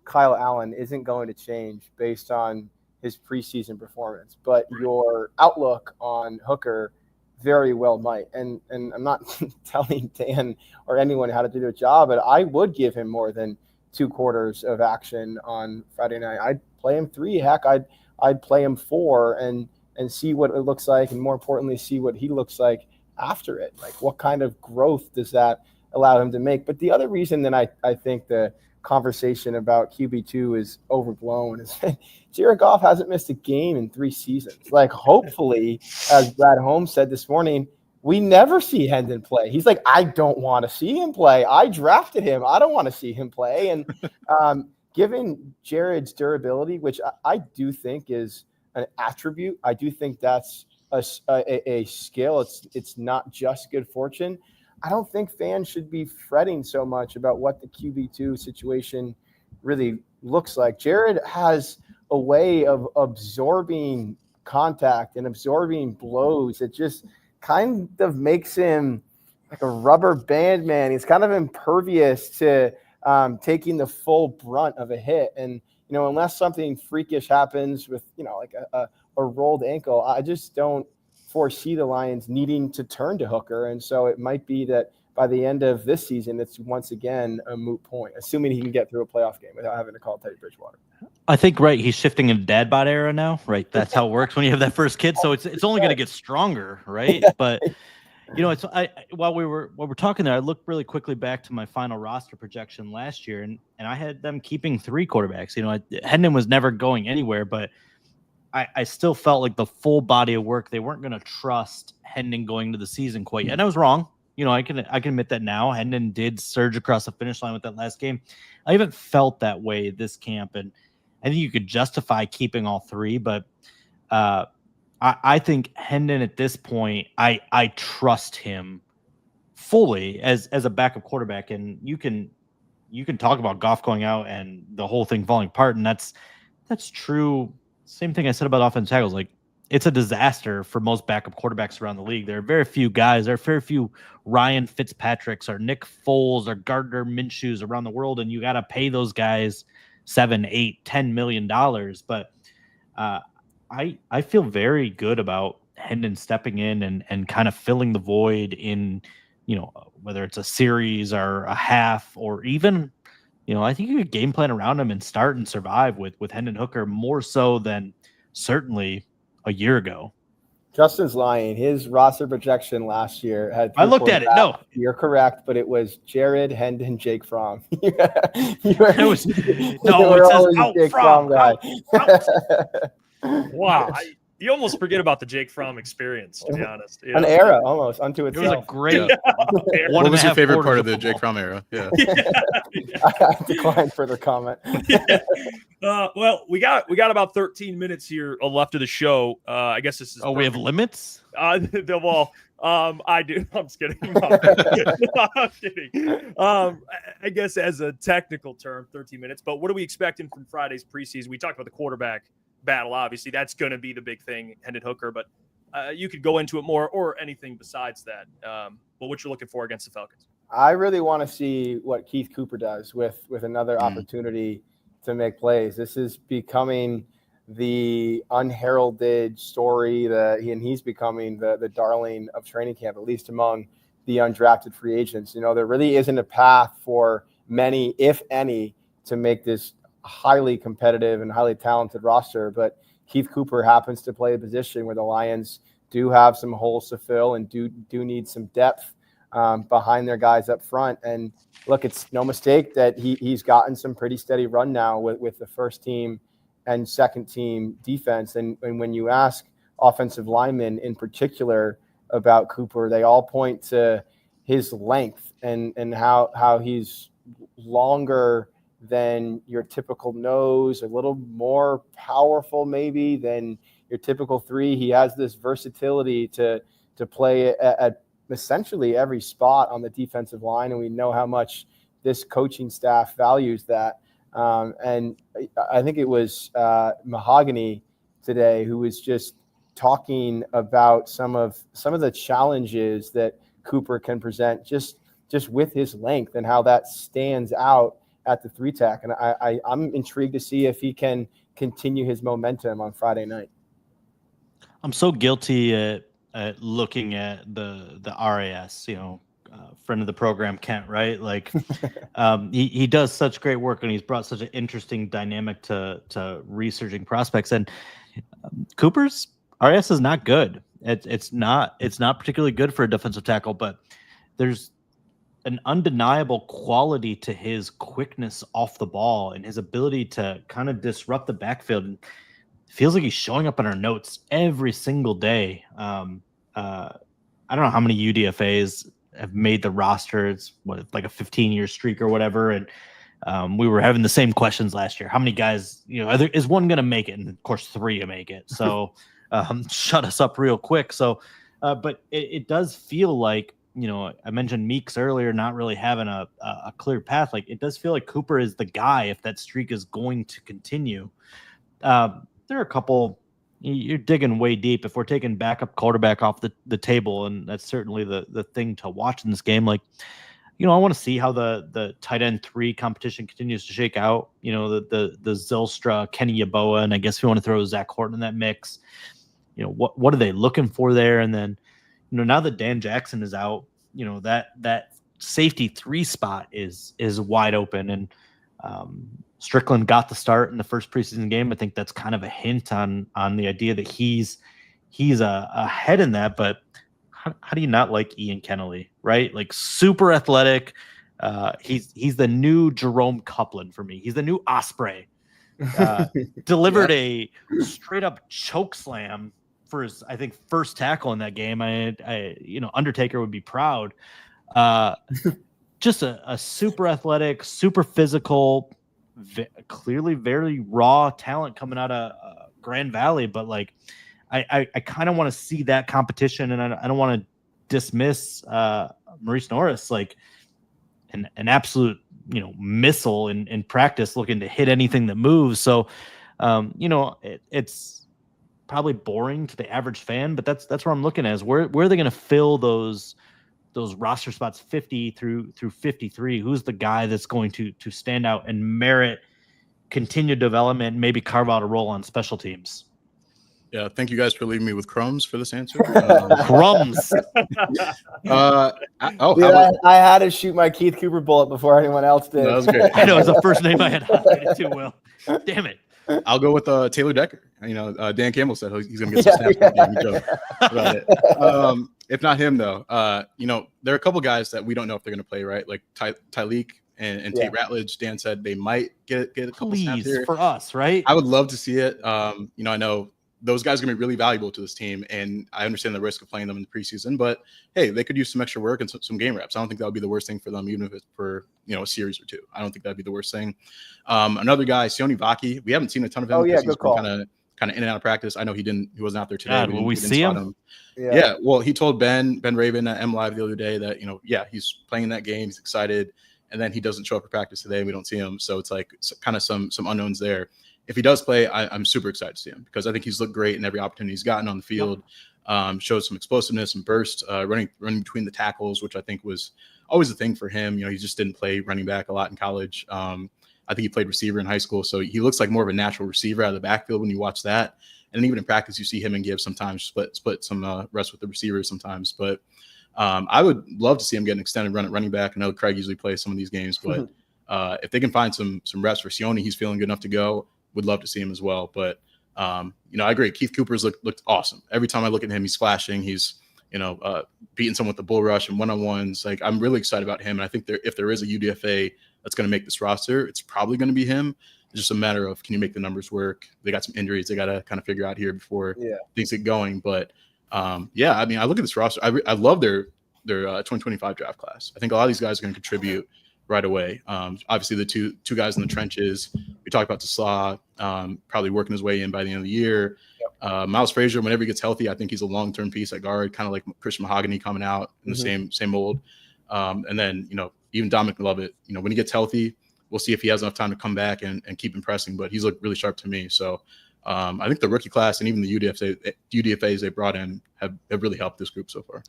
Kyle Allen isn't going to change based on his preseason performance, but your outlook on Hooker very well might. And I'm not telling Dan or anyone how to do their job, but I would give him more than 2 quarters of action on Friday night. I'd play him 3. Heck, I'd play him 4 and see what it looks like, and more importantly, see what he looks like after it. Like, what kind of growth does that allow him to make? But the other reason that I think the conversation about QB2 is overblown is that Jared Goff hasn't missed a game in 3 seasons. Like, hopefully, as Brad Holmes said this morning, we never see Hendon play. He's like, I don't want to see him play. I drafted him. I don't want to see him play. And given Jared's durability, which I do think is an attribute, I do think that's a skill. It's not just good fortune. I don't think fans should be fretting so much about what the QB2 situation really looks like. Jared has a way of absorbing contact and absorbing blows. It just kind of makes him like a rubber band man. He's kind of impervious to taking the full brunt of a hit. And, unless something freakish happens with, like a rolled ankle, I just don't foresee the Lions needing to turn to Hooker. And so it might be that by the end of this season, it's once again a moot point, assuming he can get through a playoff game without having to call Teddy Bridgewater. I think, right, he's shifting into dad bod era now, right? That's how it works when you have that first kid. So it's only going to get stronger, right? But it's while we're talking there, I looked really quickly back to my final roster projection last year, and I had them keeping 3 quarterbacks. Hendon was never going anywhere, but I still felt like the full body of work, they weren't going to trust Hendon going into the season quite yet. And I was wrong. I can admit that now. Hendon did surge across the finish line with that last game. I haven't felt that way this camp, and I think you could justify keeping all 3, but I think Hendon at this point, I trust him fully as a backup quarterback. And you can talk about Goff going out and the whole thing falling apart, and that's true. Same thing I said about offensive tackles. Like, it's a disaster for most backup quarterbacks around the league. There are very few guys. There are very few Ryan Fitzpatricks or Nick Foles or Gardner Minshew's around the world, and you got to pay those guys $7, $8, $10 million. But I feel very good about Hendon stepping in and kind of filling the void in, whether it's a series or a half, or even, I think you could game plan around him and start and survive with Hendon Hooker more so than certainly a year ago. Justin's lying. His roster projection last year had. I looked at it. No, you're correct, but it was Jared, Hendon, Jake Fromm. It says out Jake Fromm guy. Wow. You almost forget about the Jake Fromm experience, to be honest. An era almost unto itself. It was a great. What was your favorite part of the Jake Fromm era? Yeah. I declined further comment. Well, we got about 13 minutes here left of the show. I guess this is. Oh, we have limits. I do. I'm just kidding. I'm kidding. I guess as a technical term, 13 minutes. But what are we expecting from Friday's preseason? We talked about the quarterback battle. Obviously, that's going to be the big thing, Hendon Hooker. But you could go into it more, or anything besides that. But what you're looking for against the Falcons? I really want to see what Keith Cooper does with another opportunity to make plays. This is becoming the unheralded story he's becoming the darling of training camp, at least among the undrafted free agents. There really isn't a path for many, if any, to make this highly competitive and highly talented roster. But Keith Cooper happens to play a position where the Lions do have some holes to fill and do need some depth behind their guys up front. And look, it's no mistake that he's gotten some pretty steady run now with the first team and second team defense. And when you ask offensive linemen in particular about Cooper, they all point to his length and how he's longer than your typical nose, a little more powerful maybe than your typical 3. He has this versatility to play at essentially every spot on the defensive line, and we know how much this coaching staff values that. And I think it was Mahogany today who was just talking about some of the challenges that Cooper can present just with his length and how that stands out at the 3-tech. And I'm intrigued to see if he can continue his momentum on Friday night. I'm so guilty at looking at the RAS, friend of the program, Kent, right? Like he does such great work, and he's brought such an interesting dynamic to researching prospects. And Cooper's RAS is not good. It's not particularly good for a defensive tackle, but there's an undeniable quality to his quickness off the ball and his ability to kind of disrupt the backfield. And feels like he's showing up in our notes every single day. I don't know how many UDFAs have made the roster. It's like a 15-year streak or whatever. And we were having the same questions last year. How many guys, is one going to make it? And of course, 3 to make it. So shut us up real quick. So, but it does feel like, I mentioned Meeks earlier, not really having a clear path. Like, it does feel like Cooper is the guy if that streak is going to continue. There are a couple, you're digging way deep. If we're taking backup quarterback off the table, and that's certainly the thing to watch in this game. Like, I want to see how the tight end 3 competition continues to shake out. The Zylstra, Kenny Yeboah, and I guess if you want to throw Zach Horton in that mix, what are they looking for there? And then, now that Dan Jackson is out, that safety 3 spot is wide open, and Strickland got the start in the first preseason game. I think that's kind of a hint on the idea that he's ahead in that. But how do you not like Ian Kennelly, right? Like, super athletic. He's the new Jerome Copeland for me. He's the new Osprey. Delivered a straight up choke slam for his, I think, first tackle in that game. Undertaker would be proud. Just a super athletic, super physical, clearly very raw talent coming out of Grand Valley. But like, I kind of want to see that competition, and I don't want to dismiss Maurice Norris, like an absolute missile in practice, looking to hit anything that moves. So it's probably boring to the average fan, but that's where I'm looking at, is where are they going to fill those roster spots 50 through 53? Who's the guy that's going to stand out and merit continued development, maybe carve out a role on special teams? Yeah, thank you guys for leaving me with crumbs for this answer. Crumbs. I had to shoot my Keith Cooper bullet before anyone else did. That was great. I know, it's the first name I had highlighted too. Will, damn it. I'll go with Taylor Decker. Dan Campbell said he's going to get some snaps. Yeah. Joke about it. If not him, though, there are a couple guys that we don't know if they're going to play, right? Like Tyleek and Tate Ratledge. Dan said they might get a couple snaps here for us, right? I would love to see it. I know those guys are going to be really valuable to this team, and I understand the risk of playing them in the preseason, but hey, they could use some extra work and some game reps. I don't think that would be the worst thing for them, even if it's for a series or two. I don't think that'd be the worst thing. Another guy, Sione Vaki, we haven't seen a ton of him. Oh yeah, good call. Kind of in and out of practice. I know he wasn't out there today. Will we see him? Yeah. Well, he told Ben Raven at M Live the other day that he's playing that game, he's excited, and then he doesn't show up for practice today, and we don't see him. So it's like kind of some unknowns there. If he does play, I'm super excited to see him, because I think he's looked great in every opportunity he's gotten on the field. Showed some explosiveness and burst, running between the tackles, which I think was always a thing for him. He just didn't play running back a lot in college. I think he played receiver in high school, so he looks like more of a natural receiver out of the backfield when you watch that. And then even in practice, you see him and Gibbs sometimes split some reps with the receivers sometimes. But I would love to see him get an extended run at running back. I know Craig usually plays some of these games, but if they can find some reps for Sione, he's feeling good enough to go. Would love to see him as well. But, I agree. Keith Cooper's looked awesome. Every time I look at him, he's flashing. He's, beating someone with the bull rush and one-on-ones. Like, I'm really excited about him. And I think if there is a UDFA that's going to make this roster, it's probably going to be him. It's just a matter of, can you make the numbers work? They got some injuries they got to kind of figure out here before things get going. But, I look at this roster. I love their 2025 draft class. I think a lot of these guys are going to contribute right away. Obviously, the two guys in the trenches. We talked about Tasla probably working his way in by the end of the year. Miles Frazier, whenever he gets healthy, I think he's a long-term piece at guard, kind of like Christian Mahogany coming out in the same mold. And then even Dominic Lovett, when he gets healthy, we'll see if he has enough time to come back and keep impressing. But he's looked really sharp to me. So I think the rookie class and even the UDFAs they brought in have really helped this group so far.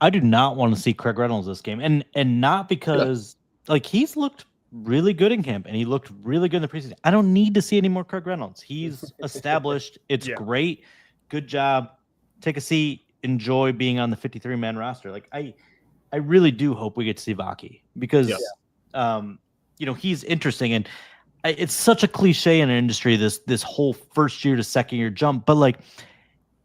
I do not want to see Craig Reynolds this game, and not because. Like, he's looked really good in camp, and he looked really good in the preseason. I don't need to see any more Craig Reynolds. He's established. It's great. Good job. Take a seat. Enjoy being on the 53-man roster. Like, I really do hope we get to see Vaki, because, he's interesting. And it's such a cliche in our industry, this whole first year to second year jump. But, like,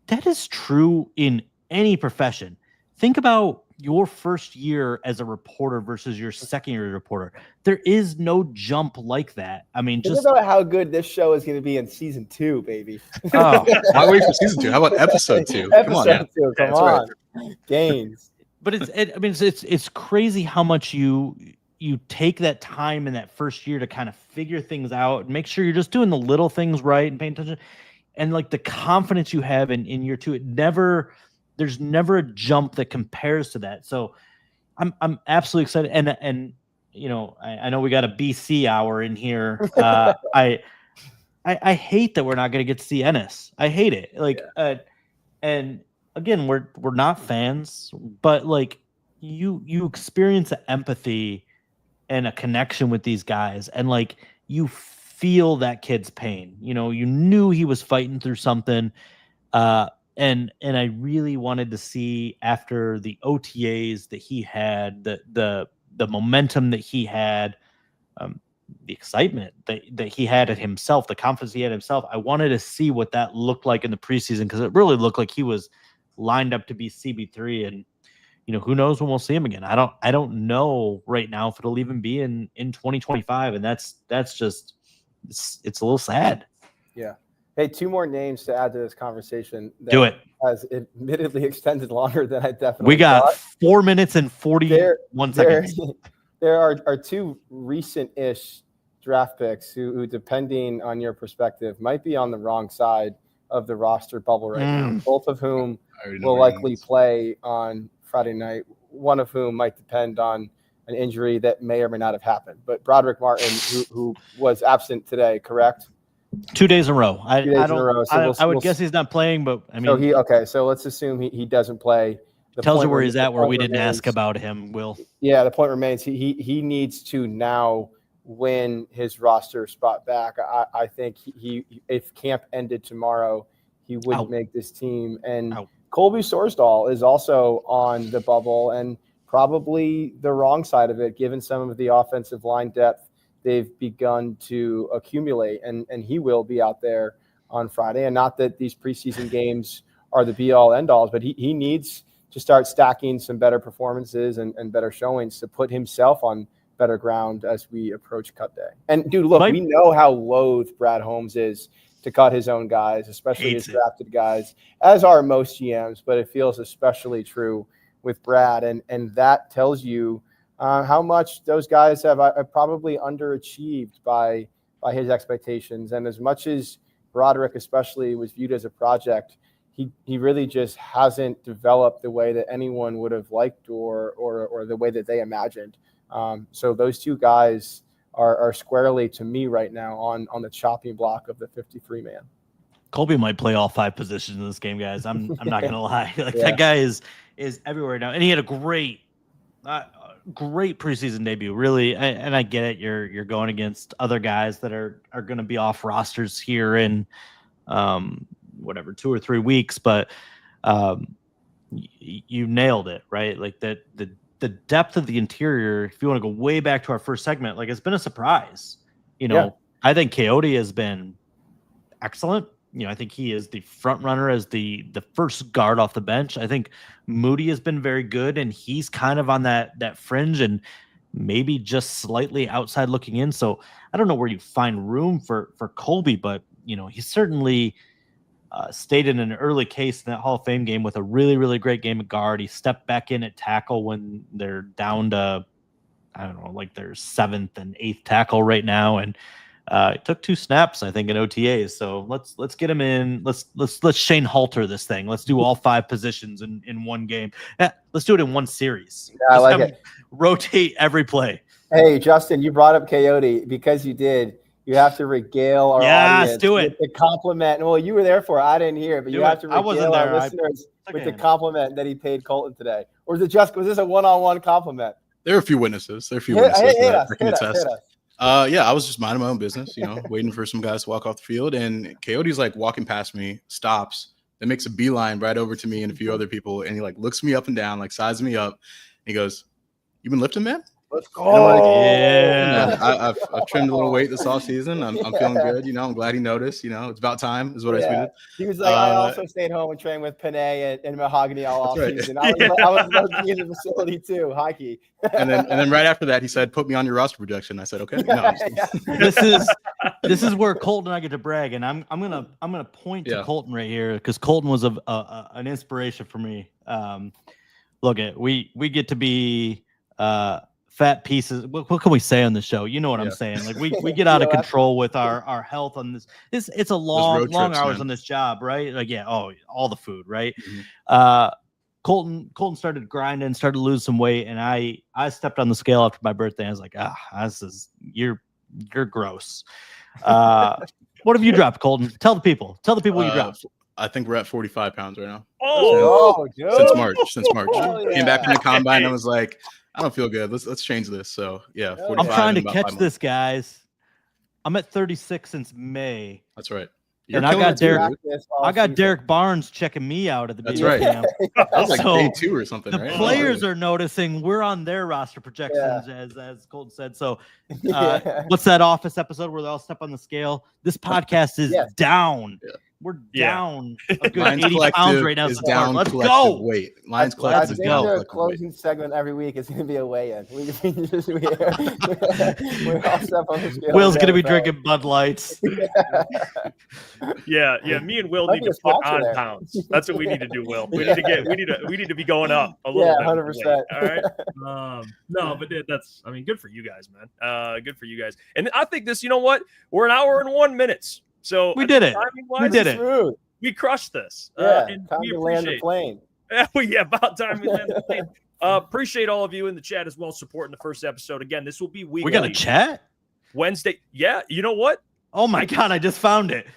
that is true in any profession. Think about your first year as a reporter versus your second year reporter. There is no jump like that. I mean, think about how good this show is going to be in season 2, baby. Oh, why wait for season 2? How about episode 2? Come on. Right. Games. But it's crazy how much you take that time in that first year to kind of figure things out and make sure you're just doing the little things right and paying attention. And like the confidence you have in year 2, there's never a jump that compares to that. So I'm absolutely excited. And I know we got a BC hour in here. I hate that we're not going to get to see Ennis. I hate it. And again, we're not fans, but like you experience an empathy and a connection with these guys, and like you feel that kid's pain. You knew he was fighting through something. And I really wanted to see, after the OTAs that he had, the the momentum that he had, the excitement that he had at himself, the confidence he had himself. I wanted to see what that looked like in the preseason because it really looked like he was lined up to be CB3. And who knows when we'll see him again? I don't know right now if it'll even be in 2025, and that's just it's a little sad. Yeah. Hey, 2 more names to add to this conversation. Do it. Has admittedly extended longer than I definitely We got thought. 4 minutes and 41 seconds. There are 2 recent-ish draft picks who, depending on your perspective, might be on the wrong side of the roster bubble right now. Both of whom will likely play on Friday night. One of whom might depend on an injury that may or may not have happened. But Broderick Martin, who was absent today, correct? 2 days in a row. I would guess he's not playing, but I mean. So let's assume he doesn't play. Tells you where he's at, where we didn't ask about him, Will. Yeah, the point remains he needs to now win his roster spot back. I think he if camp ended tomorrow, he wouldn't make this team. And Colby Sorsdahl is also on the bubble and probably the wrong side of it, given some of the offensive line depth they've begun to accumulate. And he will be out there on Friday. And not that these preseason games are the be-all, end-alls, but he needs to start stacking some better performances and better showings to put himself on better ground as we approach cut day. And, dude, look, we know how loath Brad Holmes is to cut his own guys, especially his drafted guys, as are most GMs, but it feels especially true with Brad. And that tells you how much those guys have probably underachieved by his expectations. And as much as Broderick especially was viewed as a project, he really just hasn't developed the way that anyone would have liked or the way that they imagined. So those 2 guys are squarely, to me right now, on the chopping block of the 53-man. Colby might play all 5 positions in this game, guys. I'm not gonna lie. That guy is everywhere now, and he had a great preseason debut. Really, and I get it. You're going against other guys that are going to be off rosters here in 2 or 3 weeks, but you nailed it, right? Like the depth of the interior, if you want to go way back to our first segment, like it's been a surprise. I think Coyote has been excellent. I think he is the front runner as the first guard off the bench. I think Moody has been very good, and he's kind of on that fringe and maybe just slightly outside looking in. So I don't know where you find room for Colby, but he certainly stayed in an early case in that Hall of Fame game with a really, really great game at guard. He stepped back in at tackle when they're down to, I don't know, like their 7th and 8th tackle right now. And it took 2 snaps, I think, in OTAs. So let's get him in. Let's Shane Halter this thing. Let's do all 5 positions in one game. Let's do it in one series. Yeah, I like it. Rotate every play. Hey, Justin, you brought up Coyote because you did. You have to regale our audience with the compliment. Well, you were there for it. I didn't hear it, but you have to regale our listeners with the compliment that he paid Colton today. Or was this a one-on-one compliment? There are a few witnesses. Hit us. I was just minding my own business, waiting for some guys to walk off the field. And Coyote's like walking past me, stops, then makes a beeline right over to me and a few other people. And he like looks me up and down, like sizes me up. And he goes, "You been lifting, man?" Let's go. I've trimmed a little weight this offseason. I'm feeling good. I'm glad he noticed. It's about time is what I tweeted. He was like, I also stayed home and trained with Panay and Mahogany all offseason. Right. I was lucky in the facility too. Hockey. and then right after that, he said, "Put me on your roster projection." I said, "Okay." No, this is where Colton and I get to brag, and I'm gonna point to Colton right here because Colton was an inspiration for me. We get to be fat pieces. What can we say on the show? You know what I'm saying? Like we get out of control with our health on this. It's a long hours on this job, right? Like all the food, right? Mm-hmm. Colton started grinding, started to lose some weight, and I stepped on the scale after my birthday. I was like, you're gross. What have you dropped, Colton? Tell the people you dropped. I think we're at 45 pounds right now. Since March. Came back from the combine. I was like, I don't feel good. Let's change this. So 45. I'm trying to catch this, guys. I'm at 36 since May. That's right. And I got Derek. Practice all I got season. Derek Barnes checking me out at the That's beginning right. of camp. That was like So, day 2 or something, The right? players are noticing we're on their roster projections, as Colton said. So, Yeah. what's that Office episode where they all step on the scale? This podcast is Yes. down. Yeah. We're Yeah. down a good Lions 80 pounds Collective right now. is So down let's collective go. weight. Lions I Collective is think down the collective weight. closing segment every week is going to be a weigh-in. We're all step on the scale. Will's gonna be together, drinking Bud Lights. Yeah. Me and Will Might need be to a put sponsor on there. pounds. That's what we need to do, Will. We need to be going up a little Yeah, bit. 100%. All right. No, but that's good for you guys, man. Good for you guys. And I think this, you know what? We're an hour and 1 minute. So We did it. timing-wise, We did it. Smooth. We crushed this. Yeah, And time we to land the appreciate plane. yeah, about time we land the plane. Appreciate all of you in the chat as well supporting the first episode. Again, this will be weekly. We got a chat. Wednesday. Yeah, you know what? Oh my god! I just found it.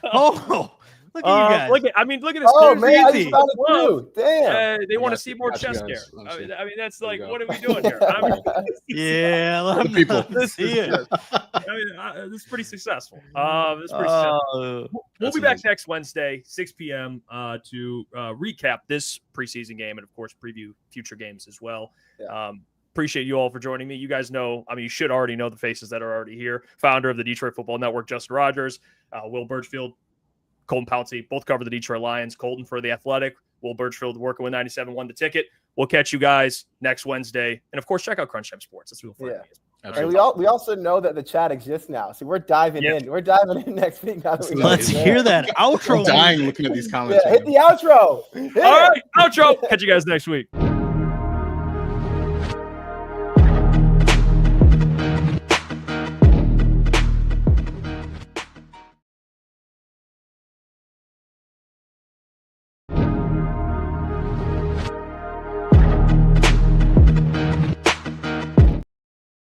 Well, Look at you guys. look at this. Oh, There's man, I easy. just found it too. Damn. They want to got see you, more got you chest guys. hair. Let's see. I mean, that's There like, you go. what are we doing here? I mean, Yeah, let The people. them see it. this is pretty successful. This is pretty successful. We'll That's be back amazing. next Wednesday, 6 p.m. To recap this preseason game and, of course, preview future games as well. Yeah. Appreciate you all for joining me. You guys know, you should already know the faces that are already here. Founder of the Detroit Football Network, Justin Rogers, Will Birchfield, Colton Pouncey, both cover the Detroit Lions. Colton for The Athletic, Will Birchfield working with 97.1 The Ticket. We'll catch you guys next Wednesday. And, of course, check out Crunch Time Sports. That's what we'll find. And Absolutely. we also know that the chat exists now. So we're diving in. We're diving in next week. Now that we know Let's it's hear there. that outro. I'm dying music. looking at these comments. Yeah, hit the outro. Hit All it. right, outro. Catch you guys next week.